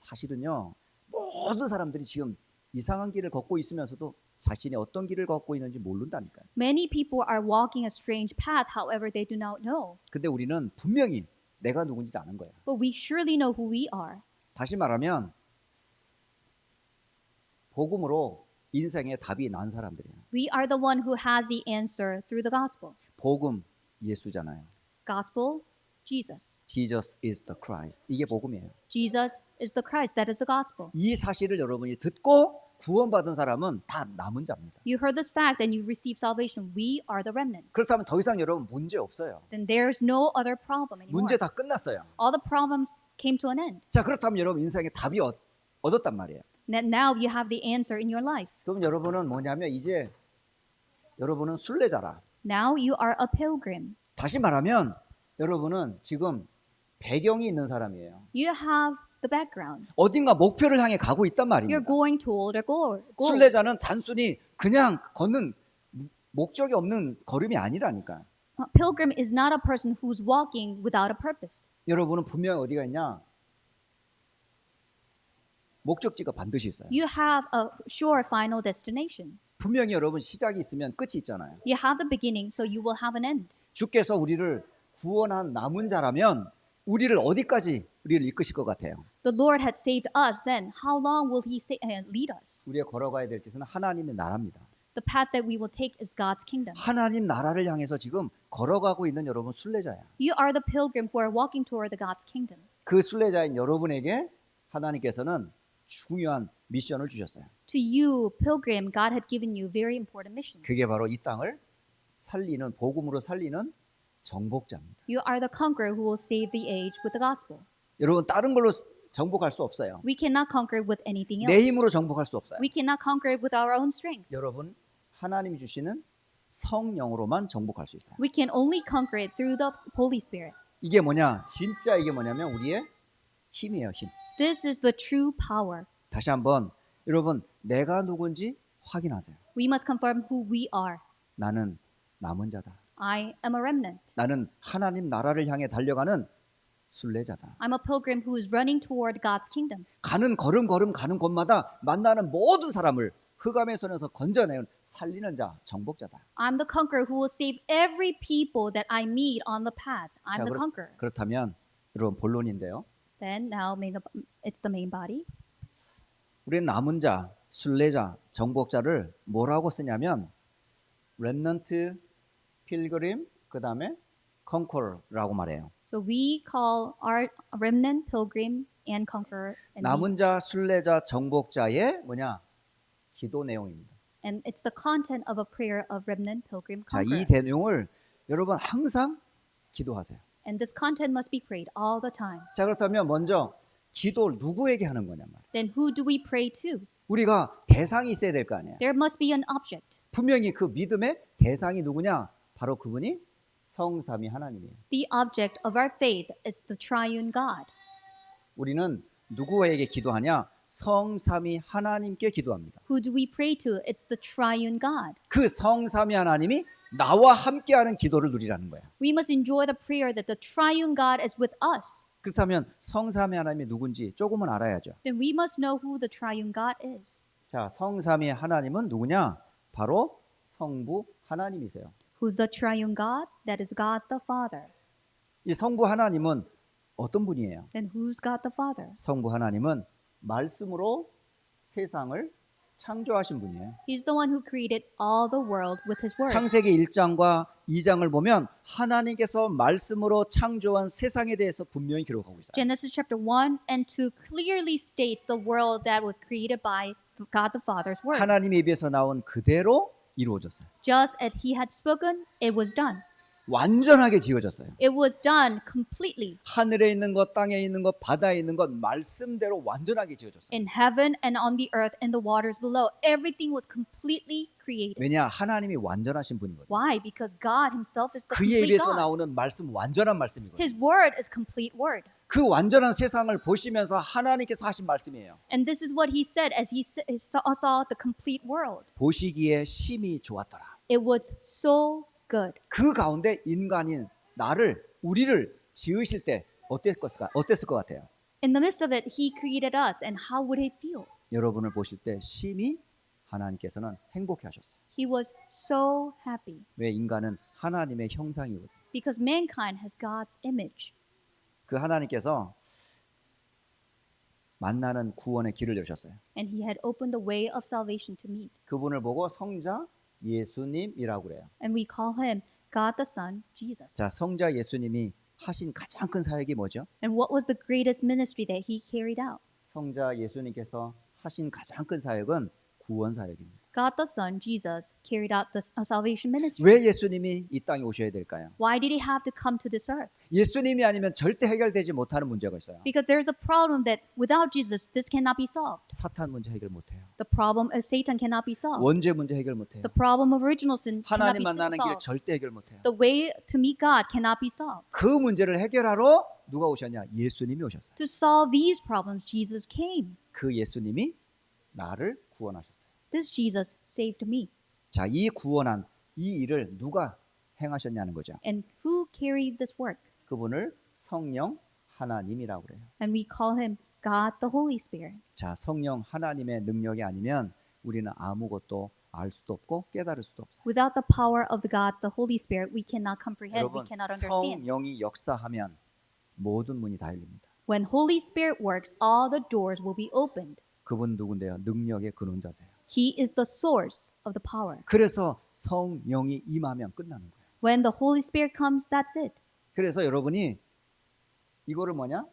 Speaker 3: 사실은요. 모든 사람들이 지금 이상한 길을 걷고 있으면서도 자신이 어떤 길을 걷고 있는지 모른다니까요.
Speaker 2: Many people are walking a strange path, however they do not know.
Speaker 3: 근데 우리는 분명히 내가 누군지 아는 거예요.
Speaker 2: But we surely know who we are.
Speaker 3: 다시 말하면 복음으로 인생에 답이 난 사람들이에요.
Speaker 2: We are the one who has the answer through the gospel.
Speaker 3: 복음 예수잖아요.
Speaker 2: Gospel, Jesus.
Speaker 3: Jesus is the Christ. 이게 복음이에요.
Speaker 2: Jesus is the Christ. That is the gospel.
Speaker 3: 이 사실을 여러분이 듣고 구원받은 사람은 다 남은 자입니다.
Speaker 2: You heard this fact and you received salvation. We are the remnant.
Speaker 3: 그렇다면 더 이상 여러분 문제 없어요.
Speaker 2: Then there's no other problem anymore.
Speaker 3: 문제 다 끝났어요.
Speaker 2: All the problems came to an end.
Speaker 3: 자, 그렇다면 여러분 인생에 답이 얻었단 말이에요.
Speaker 2: Now you have the answer in your life.
Speaker 3: 그럼 여러분은 뭐냐면 이제 여러분은 순례자라.
Speaker 2: Now you are a pilgrim.
Speaker 3: 다시 말하면 여러분은 지금 배경이 있는 사람이에요.
Speaker 2: You have the background.
Speaker 3: 어딘가 목표를 향해 가고 있단
Speaker 2: You're
Speaker 3: 말입니다.
Speaker 2: going toward a goal.
Speaker 3: 순례자는 단순히 그냥 걷는 목적이 없는 걸음이 아니라니까.
Speaker 2: Pilgrim is not a person who's walking without a purpose.
Speaker 3: 여러분은 분명히 어디가 있냐? 목적지가 반드시 있어요.
Speaker 2: You have a sure final destination.
Speaker 3: 분명히 여러분 시작이 있으면 끝이 있잖아요.
Speaker 2: You have the beginning, so you will have an end.
Speaker 3: 주께서 우리를 구원한 남은 자라면 우리를 어디까지 우리를 이끄실 것 같아요?
Speaker 2: The Lord had saved us, then how long will He lead us?
Speaker 3: 우리가 걸어가야 될 길은 하나님의 나라입니다.
Speaker 2: The path that we will take is God's kingdom.
Speaker 3: 하나님 나라를 향해서 지금 걸어가고 있는 여러분 순례자야.
Speaker 2: You are the pilgrim who are walking toward the God's kingdom.
Speaker 3: 그 순례자인 여러분에게 하나님께서는 중요한 미션을 주셨어요.
Speaker 2: To you, pilgrim, God had given you very important mission.
Speaker 3: 그게 바로 이 땅을 살리는 복음으로 살리는 정복자입니다.
Speaker 2: You are the conqueror who will save the age with the gospel.
Speaker 3: 여러분 다른 걸로 정복할 수 없어요.
Speaker 2: We cannot conquer with anything
Speaker 3: 내
Speaker 2: else.
Speaker 3: 힘으로 정복할 수 없어요.
Speaker 2: We cannot conquer it with our own strength.
Speaker 3: 여러분 하나님이 주시는 성령으로만 정복할 수 있어요.
Speaker 2: We can only conquer it through the Holy Spirit.
Speaker 3: 이게 뭐냐? 진짜 이게 뭐냐면 우리의 힘이에요, 힘.
Speaker 2: This is the true power.
Speaker 3: 다시 한번 여러분 내가 누군지 확인하세요.
Speaker 2: We must confirm who we are.
Speaker 3: 나는 남은 자다.
Speaker 2: I am a remnant.
Speaker 3: 나는 하나님 나라를 향해 달려가는 순례자다.
Speaker 2: I'm a pilgrim who is running toward God's kingdom.
Speaker 3: 가는 걸음 가는 곳마다 만나는 모든 사람을 흑암의 손에서 건져내는 살리는 자, 정복자다.
Speaker 2: I'm the conqueror who will save every people that I meet on the path. I'm the conqueror.
Speaker 3: 그렇다면 여러분 본론인데요.
Speaker 2: Then now it's the main body.
Speaker 3: 우리는 남은 자, 순례자, 정복자를 뭐라고 쓰냐면 렘넌트, 필그림, 그다음에 컨커러라고 말해요.
Speaker 2: So we call our remnant, pilgrim, and conqueror.
Speaker 3: 남은 자, 순례자, 정복자의 뭐냐? 기도 내용입니다.
Speaker 2: And it's the content of a prayer of remnant, pilgrim,
Speaker 3: 자, 이
Speaker 2: conqueror.
Speaker 3: 내용을 여러분 항상 기도하세요.
Speaker 2: And this content must be prayed all the time.
Speaker 3: 자, 그렇다면 먼저 기도를 누구에게 하는 거냐 말이에요.
Speaker 2: Then who do we pray to?
Speaker 3: 우리가 대상이 있어야 될 거 아니에요.
Speaker 2: There must be an object.
Speaker 3: 분명히 그 믿음의 대상이 누구냐? 바로 그분이 성삼위 하나님이에요.
Speaker 2: The object of our faith is the triune God.
Speaker 3: 우리는 누구에게 기도하냐? 성삼위 하나님께 기도합니다.
Speaker 2: Who do we pray to? It's the triune God.
Speaker 3: 그 성삼위 하나님이 나와 함께하는 기도를 누리라는 거예요.
Speaker 2: We must enjoy the prayer that the triune God is with us.
Speaker 3: 그렇다면 성삼위 하나님이 누군지 조금은 알아야죠.
Speaker 2: Then we must know who the triune God is.
Speaker 3: 자, 성삼위 하나님은 누구냐? 바로 성부 하나님이세요.
Speaker 2: Who's the triune God? That is God the Father.
Speaker 3: 이 성부 하나님은 어떤 분이에요?
Speaker 2: Then who's God the Father?
Speaker 3: 성부 하나님은 말씀으로 세상을 창조하신 분이에요.
Speaker 2: He's the one who created all the world with his word.
Speaker 3: 창세기 1장과 2장을 보면 하나님께서 말씀으로 창조한 세상에 대해서 분명히 기록하고 있어요.
Speaker 2: Genesis chapter 1 and 2 clearly states the world that was created by God the Father's word.
Speaker 3: 하나님의 입에서 나온 그대로 이루어졌어요.
Speaker 2: Just as he had spoken, it was done.
Speaker 3: 완전하게 지어졌어요.
Speaker 2: It was done completely.
Speaker 3: 하늘에 있는 것, 땅에 있는 것, 바다에 있는 것 말씀대로 완전하게 지어졌어요.
Speaker 2: In heaven and on the earth and the waters below, everything was completely created.
Speaker 3: 왜냐? 하나님이 완전하신 분이거든요.
Speaker 2: Why? Because God himself is the
Speaker 3: 그의
Speaker 2: complete
Speaker 3: 입에서
Speaker 2: God.
Speaker 3: 나오는 말씀 완전한 말씀이거든요.
Speaker 2: His word is complete word.
Speaker 3: 그 완전한 세상을 보시면서 하나님께서 하신 말씀이에요.
Speaker 2: And this is what he said as he saw the complete world.
Speaker 3: 보시기에 심히 좋았더라.
Speaker 2: It was so good.
Speaker 3: 그 가운데 인간인 나를 우리를 지으실 때 어땠을 것 같아요?
Speaker 2: In the midst of it, he created us, and how would he feel?
Speaker 3: 여러분을 보실 때 심히 하나님께서는 행복해 하셨어요.
Speaker 2: He was so happy
Speaker 3: 왜? 인간은 하나님의 형상이거든요.
Speaker 2: because mankind has God's image.
Speaker 3: 그 하나님께서 만나는 구원의 길을 여셨어요.
Speaker 2: And he had opened the way of salvation to meet.
Speaker 3: 그분을 보고 성자 예수님이라고 그래요.
Speaker 2: And we call him God the Son, Jesus.
Speaker 3: 자, 성자 예수님이 하신 가장 큰 사역이 뭐죠?
Speaker 2: And what was the greatest ministry that he carried out?
Speaker 3: 성자 예수님께서 하신 가장 큰 사역은 구원 사역입니다.
Speaker 2: God the Son, Jesus, carried out the salvation ministry.
Speaker 3: 왜 예수님이 이 땅에 오셔야 될까요?
Speaker 2: Why did he have to come to this earth?
Speaker 3: 예수님이 아니면 절대 해결되지 못하는 문제가 있어요.
Speaker 2: Because there's a problem that without Jesus, this cannot be solved.
Speaker 3: 사탄 문제 해결 못해요.
Speaker 2: The problem of Satan cannot be solved.
Speaker 3: 원죄 문제 해결 못해요.
Speaker 2: The problem of original sin cannot
Speaker 3: 하나님
Speaker 2: be
Speaker 3: 만나는 길
Speaker 2: solved.
Speaker 3: 절대 해결 못해요.
Speaker 2: The way to meet God cannot be solved.
Speaker 3: 그 문제를 해결하러 누가 오셨냐? 예수님이 오셨어요.
Speaker 2: To solve these problems, Jesus came.
Speaker 3: 그 예수님이 나를 구원하셨어요.
Speaker 2: This Jesus saved me.
Speaker 3: 자, 이 구원한 이 일을 누가 행하셨냐는 거죠.
Speaker 2: And who carried this work?
Speaker 3: 그분을 성령 하나님이라고 그래요.
Speaker 2: And we call him God the Holy Spirit.
Speaker 3: 자, 성령 하나님의 능력이 아니면 우리는 아무것도 알 수도 없고 깨달을 수도 없어요.
Speaker 2: Without the power of the God, the Holy Spirit, we cannot comprehend, we
Speaker 3: 여러분,
Speaker 2: cannot understand.
Speaker 3: 성령이 역사하면 모든 문이 다 열립니다.
Speaker 2: When Holy Spirit works, all the doors will be opened.
Speaker 3: 그분 누군데요? 능력의 근원자세요.
Speaker 2: He is the source of the power.
Speaker 3: 그래서 성령이 임하면 끝나는 거예요.
Speaker 2: When the Holy Spirit comes, that's it.
Speaker 3: 그래서 여러분이 이거를 뭐냐?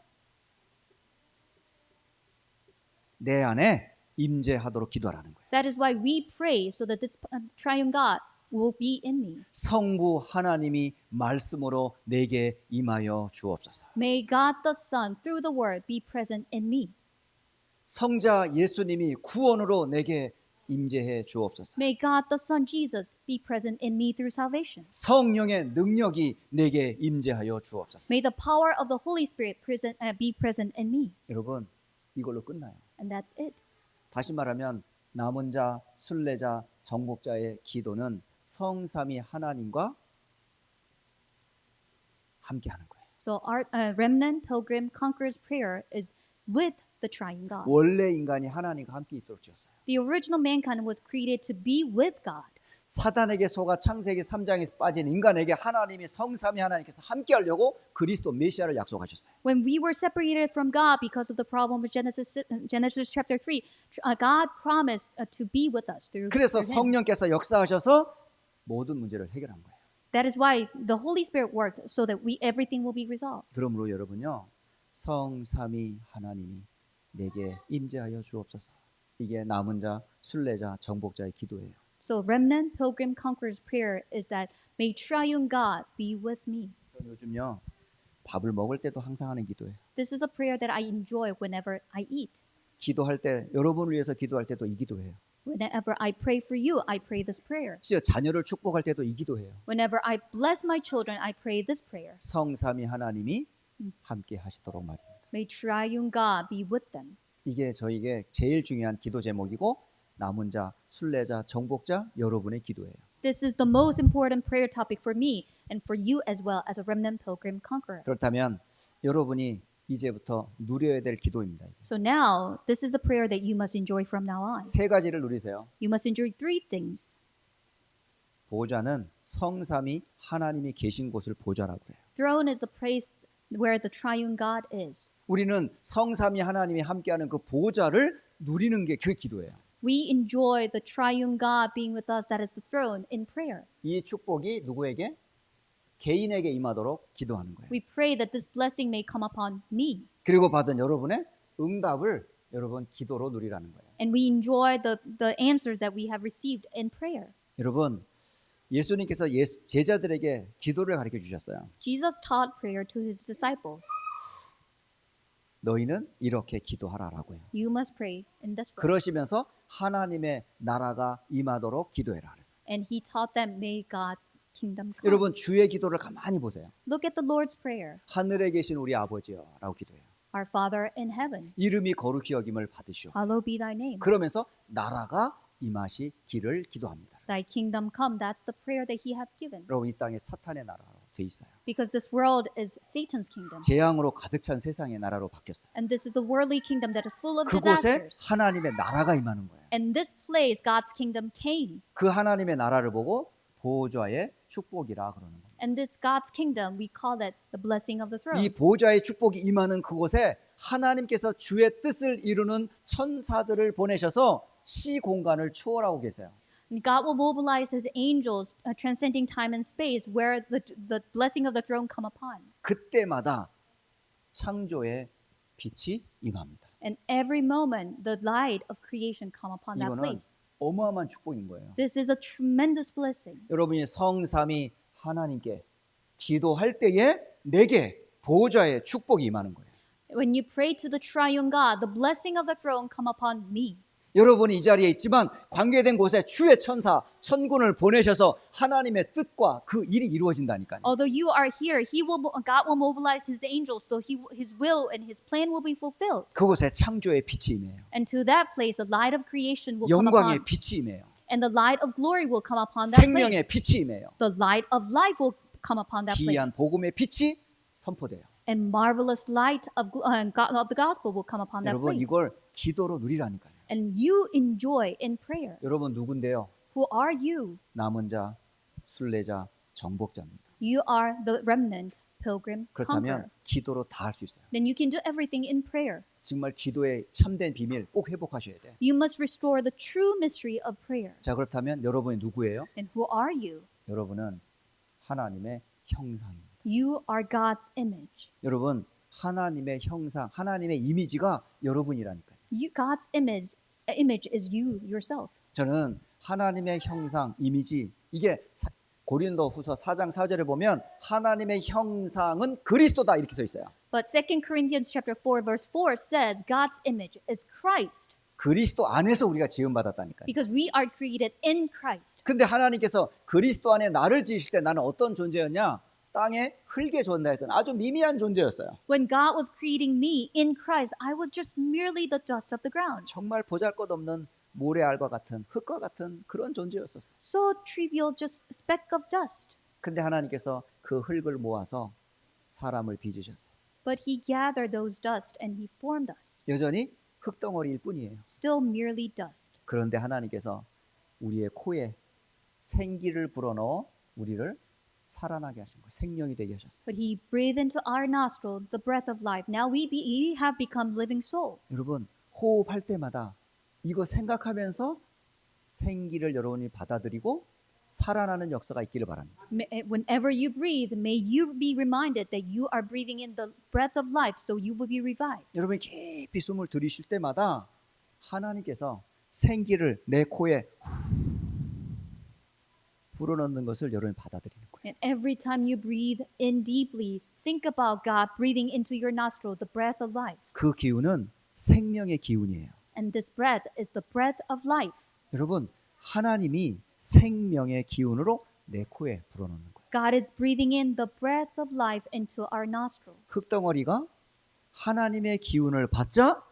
Speaker 3: 내 안에 임재하도록 기도하라는 거예요.
Speaker 2: That is why we pray so that this triune God will be in me.
Speaker 3: 성부 하나님이 말씀으로 내게 임하여 주옵소서.
Speaker 2: May God the Son, through the Word, be present in me.
Speaker 3: 성자 예수님이 구원으로 내게 임재해 주옵소서.
Speaker 2: May God the Son, Jesus, be present in me through salvation.
Speaker 3: 성령의 능력이 내게 임재하여 주옵소서.
Speaker 2: May the power of the Holy Spirit be present in me.
Speaker 3: 여러분, 이걸로 끝나요.
Speaker 2: And that's it.
Speaker 3: 다시 말하면 남은 자, 순례자, 정복자의 기도는 성삼위 하나님과 함께 하는 거예요.
Speaker 2: So our remnant, pilgrim, conqueror's prayer is with the triune God.
Speaker 3: 원래 인간이 하나님과 함께 있도록 지었어요.
Speaker 2: The original mankind was created to be with God.
Speaker 3: 사단에게 속아 창세기 3장에 빠진 인간에게 하나님이 성삼위 하나님께서 함께 하려고 그리스도 메시아를 약속하셨어요.
Speaker 2: When we were separated from God because of the problem of Genesis chapter 3, God promised to be with us through
Speaker 3: 그래서
Speaker 2: him.
Speaker 3: 성령께서 역사하셔서 모든 문제를 해결한 거예요.
Speaker 2: That is why the Holy Spirit worked so that everything will be resolved.
Speaker 3: 그러므로 여러분요, 성삼위 하나님이 내게 임재하여 주옵소서. 이게 남은 자, 순례자, 정복자의 기도예요.
Speaker 2: So remnant, pilgrim, conqueror's prayer is that may triune God be with me.
Speaker 3: 저는 요즘요, 밥을 먹을 때도 항상 하는 기도예요.
Speaker 2: This is a prayer that I enjoy whenever I eat.
Speaker 3: 기도할 때, 여러분을 위해서 기도할 때도 이 기도예요.
Speaker 2: Whenever I pray for you, I pray this prayer.
Speaker 3: 심지어 자녀를 축복할 때도 이 기도예요.
Speaker 2: Whenever I bless my children, I pray this prayer.
Speaker 3: 성삼위 하나님이 함께 하시도록 말입니다.
Speaker 2: May triune God be with them.
Speaker 3: 이게 저에게 제일 중요한 기도 제목이고 남은 자, 순례자, 정복자 여러분의 기도예요.
Speaker 2: This is the most important prayer topic for me and for you as well as a remnant pilgrim conqueror.
Speaker 3: 그렇다면 여러분이 이제부터 누려야 될 기도입니다.
Speaker 2: So now, this is a prayer that you must enjoy from now on.
Speaker 3: 세 가지를 누리세요.
Speaker 2: You must enjoy three things.
Speaker 3: 보좌는 성삼위 하나님이 계신 곳을 보좌라고 해요.
Speaker 2: Throne is the place where the triune God is.
Speaker 3: 우리는 성삼위 하나님이 함께하는 그 보좌를 누리는 게 그 기도예요.
Speaker 2: We enjoy the triune God being with us, that is the throne, in prayer.
Speaker 3: 이 축복이 누구에게? 개인에게 임하도록 기도하는 거예요.
Speaker 2: We pray that this blessing may come upon me.
Speaker 3: 그리고 받은 여러분의 응답을 여러분 기도로 누리라는 거예요.
Speaker 2: And we enjoy the answers that we have received in prayer.
Speaker 3: 여러분, 예수님께서 제자들에게 기도를 가르쳐 주셨어요.
Speaker 2: Jesus taught prayer to his disciples.
Speaker 3: 너희는 이렇게 기도하라라고요.
Speaker 2: You must pray in this way.
Speaker 3: 그러시면서 하나님의 나라가 임하도록 기도해라 그랬어요.
Speaker 2: And he taught them, may God's kingdom come.
Speaker 3: 여러분 주의 기도를 가만히 보세요.
Speaker 2: Look at the Lord's prayer.
Speaker 3: 하늘에 계신 우리 아버지여라고 기도해요.
Speaker 2: Our Father in heaven,
Speaker 3: 이름이 거룩히 여김을 받으시오.
Speaker 2: hallowed be thy name.
Speaker 3: 그러면서 나라가 임하시기를 기도합니다.
Speaker 2: Thy kingdom come. That's the prayer that he hath given.
Speaker 3: 여러분 이 땅에 사탄의 나라로 돼 있어요.
Speaker 2: Because this world is Satan's kingdom.
Speaker 3: 재앙으로 가득 찬 세상의 나라로 바뀌었어요.
Speaker 2: And this is the worldly kingdom that is full of
Speaker 3: 그곳에
Speaker 2: disasters.
Speaker 3: 하나님의 나라가 임하는 거예요.
Speaker 2: And this place, God's kingdom came.
Speaker 3: 그 하나님의 나라를 보고 보좌의 축복이라 그러는 겁니다.
Speaker 2: And this God's kingdom, we call it the blessing of the throne.
Speaker 3: 이 보좌의 축복이 임하는 그곳에 하나님께서 주의 뜻을 이루는 천사들을 보내셔서 시 공간을 초월하고 계세요.
Speaker 2: And God will mobilize his angels transcending time and space where the blessing of the throne come upon.
Speaker 3: 그때마다 창조의 빛이 임합니다.
Speaker 2: And every moment the light of creation come upon that
Speaker 3: 이거는
Speaker 2: place.
Speaker 3: 어마어마한 축복인 거예요.
Speaker 2: This is a tremendous blessing.
Speaker 3: 여러분이 성삼위 하나님께 기도할 때에 내게 보좌의 축복이 임하는 거예요.
Speaker 2: When you pray to the triune God, the blessing of the throne come upon me.
Speaker 3: 여러분이 이 자리에 있지만 관계된 곳에 주의 천사, 천군을 보내셔서 하나님의 뜻과 그 일이 이루어진다니까요.
Speaker 2: Although you are here, God will mobilize his angels so his will and his plan will be fulfilled.
Speaker 3: 그곳에 창조의 빛이 임해요.
Speaker 2: And to that place, the light of creation will come
Speaker 3: 영광의
Speaker 2: upon.
Speaker 3: 빛이 임해요.
Speaker 2: And the light of glory will come upon that
Speaker 3: 생명의
Speaker 2: place.
Speaker 3: 빛이 임해요.
Speaker 2: The light of life will come upon that
Speaker 3: 기이한
Speaker 2: place.
Speaker 3: 복음의 빛이 선포돼요.
Speaker 2: And marvelous light of the gospel will come upon that
Speaker 3: 여러분
Speaker 2: place.
Speaker 3: 이걸 기도로 누리라니까요.
Speaker 2: And you enjoy in prayer.
Speaker 3: 여러분 누군데요?
Speaker 2: Who are you?
Speaker 3: 남은 자, 순례자, 정복자입니다.
Speaker 2: You are the remnant, pilgrim, conqueror.
Speaker 3: 그렇다면 기도로 다 할 수 있어요.
Speaker 2: Then you can do everything in prayer.
Speaker 3: 정말 기도의 참된 비밀 꼭 회복하셔야 돼요.
Speaker 2: You must restore the true mystery of prayer.
Speaker 3: 자 그렇다면 여러분이 누구예요?
Speaker 2: And who are you?
Speaker 3: 여러분은 하나님의 형상입니다.
Speaker 2: You are God's image.
Speaker 3: 여러분 하나님의 형상, 하나님의 이미지가 여러분이라니까요.
Speaker 2: God's image is you yourself.
Speaker 3: 저는 하나님의 형상, 이미지 이게 고린도후서 4장 4절에 보면 하나님의 형상은 그리스도다 이렇게 써 있어요.
Speaker 2: But 2 Corinthians chapter 4 verse 4 says God's image is Christ.
Speaker 3: 그리스도 안에서 우리가 지음 받았다니까요.
Speaker 2: Because we are created in Christ.
Speaker 3: 근데 하나님께서 그리스도 안에 나를 지으실 때 나는 어떤 존재였냐? 땅에 흙에 존재했던 아주 미미한 존재였어요.
Speaker 2: When God was creating me in Christ, I was just merely the dust of the ground.
Speaker 3: 정말 보잘것없는 모래알과 같은 흙과 같은 그런 존재였었어요.
Speaker 2: So trivial, just a speck of dust.
Speaker 3: 근데 하나님께서 그 흙을 모아서 사람을 빚으셨어요.
Speaker 2: But he gathered those dust and he formed us.
Speaker 3: 여전히 흙덩어리일 뿐이에요.
Speaker 2: Still merely dust.
Speaker 3: 그런데 하나님께서 우리의 코에 생기를 불어넣어 우리를 살아나게 하신 거예요. 생명이 되게 하셨어요.
Speaker 2: But he breathed into our nostril the breath of life. Now we have become living soul.
Speaker 3: 여러분 호흡할 때마다 이거 생각하면서 생기를 여러분이 받아들이고 살아나는 역사가 있기를 바랍니다.
Speaker 2: Whenever you breathe, may you be reminded that you are breathing in the breath of life, so you will be revived.
Speaker 3: 여러분이 깊이 숨을 들이쉴 때마다 하나님께서 생기를 내 코에 불어넣는 것을 여러분이 받아들이는 거예요.
Speaker 2: And every time you breathe in deeply, think about God breathing into your nostril the breath of life.
Speaker 3: 그 기운은 생명의 기운이에요.
Speaker 2: And this breath is the breath of life.
Speaker 3: 여러분 하나님이 생명의 기운으로 내 코에 불어넣는 거예요.
Speaker 2: God is breathing in the breath of life into our nostril.
Speaker 3: 흙덩어리가 하나님의 기운을 받자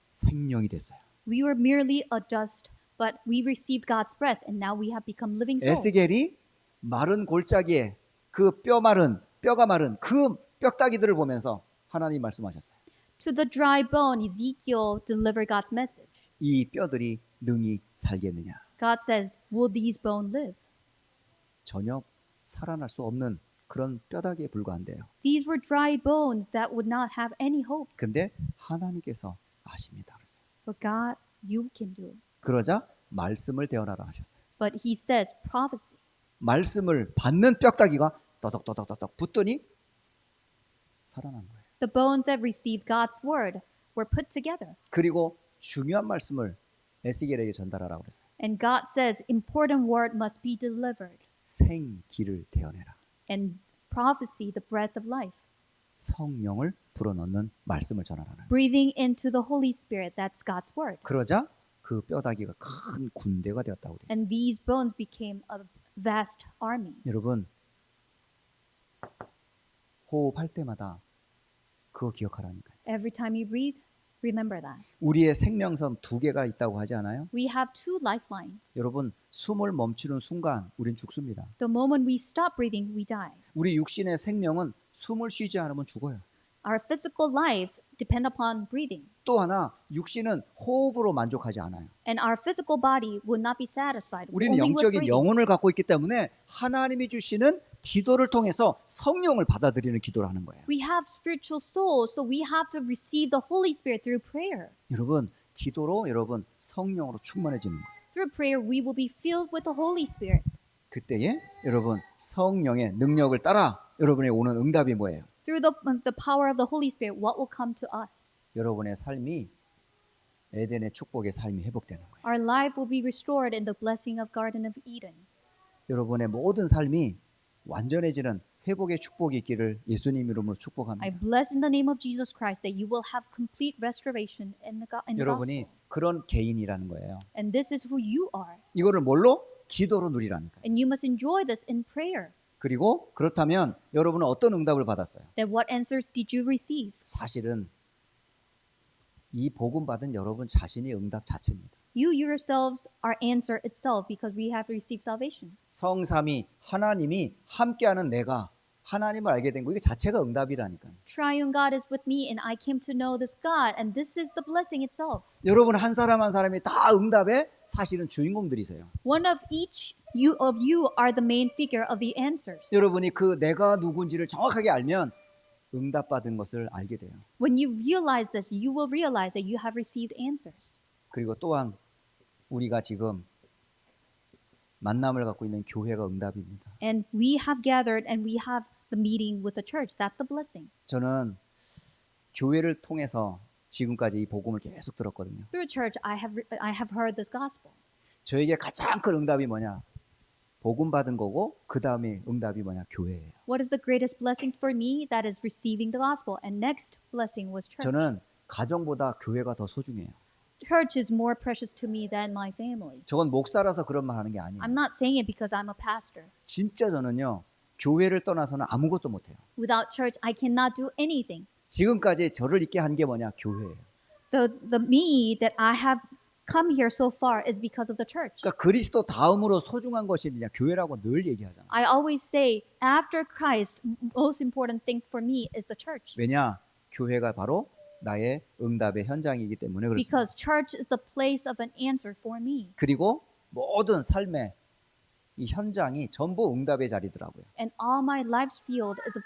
Speaker 3: 생명이 됐어요.
Speaker 2: We were merely a dust, but we received God's breath, and now we have become living souls.
Speaker 3: 에스겔이 마른 골짜기에 그 뼈가 마른 그 뼈다귀들을 보면서 하나님 말씀하셨어요.
Speaker 2: To the dry bone, Ezekiel delivered God's message.
Speaker 3: 이 뼈들이 능히 살겠느냐?
Speaker 2: God says, will these bones live?
Speaker 3: 전혀 살아날 수 없는 그런 뼈다귀에 불과한데요.
Speaker 2: These were dry bones that would not have any hope.
Speaker 3: 근데 하나님께서 아십니다. 그랬어요.
Speaker 2: But God, you can do it.
Speaker 3: 그러자 말씀을 대언하라 하셨어요.
Speaker 2: But he says, prophecy.
Speaker 3: 말씀을 받는 뼈다귀가 떠덕떠덕떠덕 붙더니 살아난 거예요.
Speaker 2: The bones that received God's word were put together.
Speaker 3: 그리고 중요한 말씀을 에스겔에게 전달하라고 그랬어요.
Speaker 2: And God says, important word must be delivered.
Speaker 3: 생기를 대언해라.
Speaker 2: And prophecy, the breath of life.
Speaker 3: 성령을 불어넣는 말씀을 전하라는.
Speaker 2: Breathing into the Holy Spirit, that's God's word.
Speaker 3: 그러자 그 뼈다귀가 큰 군대가 되었다고 돼요.
Speaker 2: And these bones became a vast army.
Speaker 3: 여러분 호흡할 때마다 그거 기억하라니까요.
Speaker 2: Every time you breathe, remember that.
Speaker 3: 우리의 생명선 두 개가 있다고 하지 않아요?
Speaker 2: We have two lifelines.
Speaker 3: 여러분 숨을 멈추는 순간 우린 죽습니다.
Speaker 2: The moment we stop breathing, we die.
Speaker 3: 우리 육신의 생명은 숨을 쉬지 않으면 죽어요.
Speaker 2: Our physical life depend upon breathing.
Speaker 3: 또 하나 육신은 호흡으로 만족하지 않아요.
Speaker 2: And our physical body will not be satisfied
Speaker 3: 우리는
Speaker 2: only with
Speaker 3: 영적인
Speaker 2: breathing.
Speaker 3: 영혼을 갖고 있기 때문에 하나님이 주시는 기도를 통해서 성령을 받아들이는 기도를 하는 거예요.
Speaker 2: We have spiritual souls, so we have to receive the Holy Spirit through prayer.
Speaker 3: 여러분 기도로 여러분 성령으로 충만해지는 거예요.
Speaker 2: Through prayer, we will be filled with the Holy Spirit.
Speaker 3: 그때에 여러분 성령의 능력을 따라 여러분의 오는 응답이 뭐예요?
Speaker 2: Through the power of the Holy Spirit, what will come to us?
Speaker 3: 여러분의 삶이 에덴의 축복의 삶이 회복되는 거예요.
Speaker 2: Our life will be restored in the blessing of Garden of Eden.
Speaker 3: 여러분의 모든 삶이 완전해지는 회복의 축복이 있기를 예수님 이름으로
Speaker 2: I
Speaker 3: 축복합니다.
Speaker 2: bless in the name of Jesus Christ that you will have complete restoration in the
Speaker 3: 여러분이
Speaker 2: gospel.
Speaker 3: 그런 개인이라는 거예요.
Speaker 2: And this is who you are.
Speaker 3: 이거를 뭘로? 기도로 누리라니까요.
Speaker 2: And you must enjoy this in prayer.
Speaker 3: 그리고 그렇다면 여러분은 어떤 응답을 받았어요?
Speaker 2: Then what answers did you receive?
Speaker 3: 사실은 이 복음 받은 여러분 자신이 응답 자체입니다.
Speaker 2: You yourselves are answer itself because we have received salvation.
Speaker 3: 성삼위 하나님이 함께하는 내가 하나님을 알게 된 거 이게 자체가 응답이라니까요.
Speaker 2: Triune God is with me and I came to know this God and this is the blessing itself.
Speaker 3: 여러분 한 사람 한 사람이 다 응답의 사실은 주인공들이세요.
Speaker 2: One of each of you are the main figure of the answers.
Speaker 3: 여러분이 그 내가 누군지를 정확하게 알면 응답받은 것을 알게 돼요.
Speaker 2: When you realize this, you will realize that you have received answers.
Speaker 3: 그리고 또한 우리가 지금 만남을 갖고 있는 교회가 응답입니다.
Speaker 2: And we have gathered and we have the meeting with the church. That's the blessing.
Speaker 3: 저는 교회를 통해서 지금까지 이 복음을 계속 들었거든요.
Speaker 2: Through church, I have heard this gospel.
Speaker 3: 저에게 가장 큰 응답이 뭐냐? 복음 받은 거고 그 다음에 응답이 뭐냐? 교회예요.
Speaker 2: What is the greatest blessing for me? That is receiving the gospel. And next blessing was church.
Speaker 3: 저는 가정보다 교회가 더 소중해요.
Speaker 2: Church is more precious to me than my family.
Speaker 3: 저건 목사라서 그런 말 하는 게 아니에요.
Speaker 2: I'm not saying it because I'm a pastor.
Speaker 3: 진짜 저는요. 교회를 떠나서는 아무것도 못해요.
Speaker 2: Without church, I cannot do anything.
Speaker 3: 지금까지 저를 있게 한 게 뭐냐? 교회예요.
Speaker 2: The me that I have come here so far is because of the church.
Speaker 3: 그러니까 그리스도 다음으로 소중한 것이 뭐냐? 교회라고 늘 얘기하잖아요.
Speaker 2: I always say after Christ, most important thing for me is the church.
Speaker 3: 왜냐? 교회가 바로 나의 응답의 현장이기 때문에 그렇습니다.
Speaker 2: Because church is the place of an answer for me.
Speaker 3: 그리고 모든 삶의 이 현장이 전부 응답의 자리더라고요.
Speaker 2: And all my life's field is a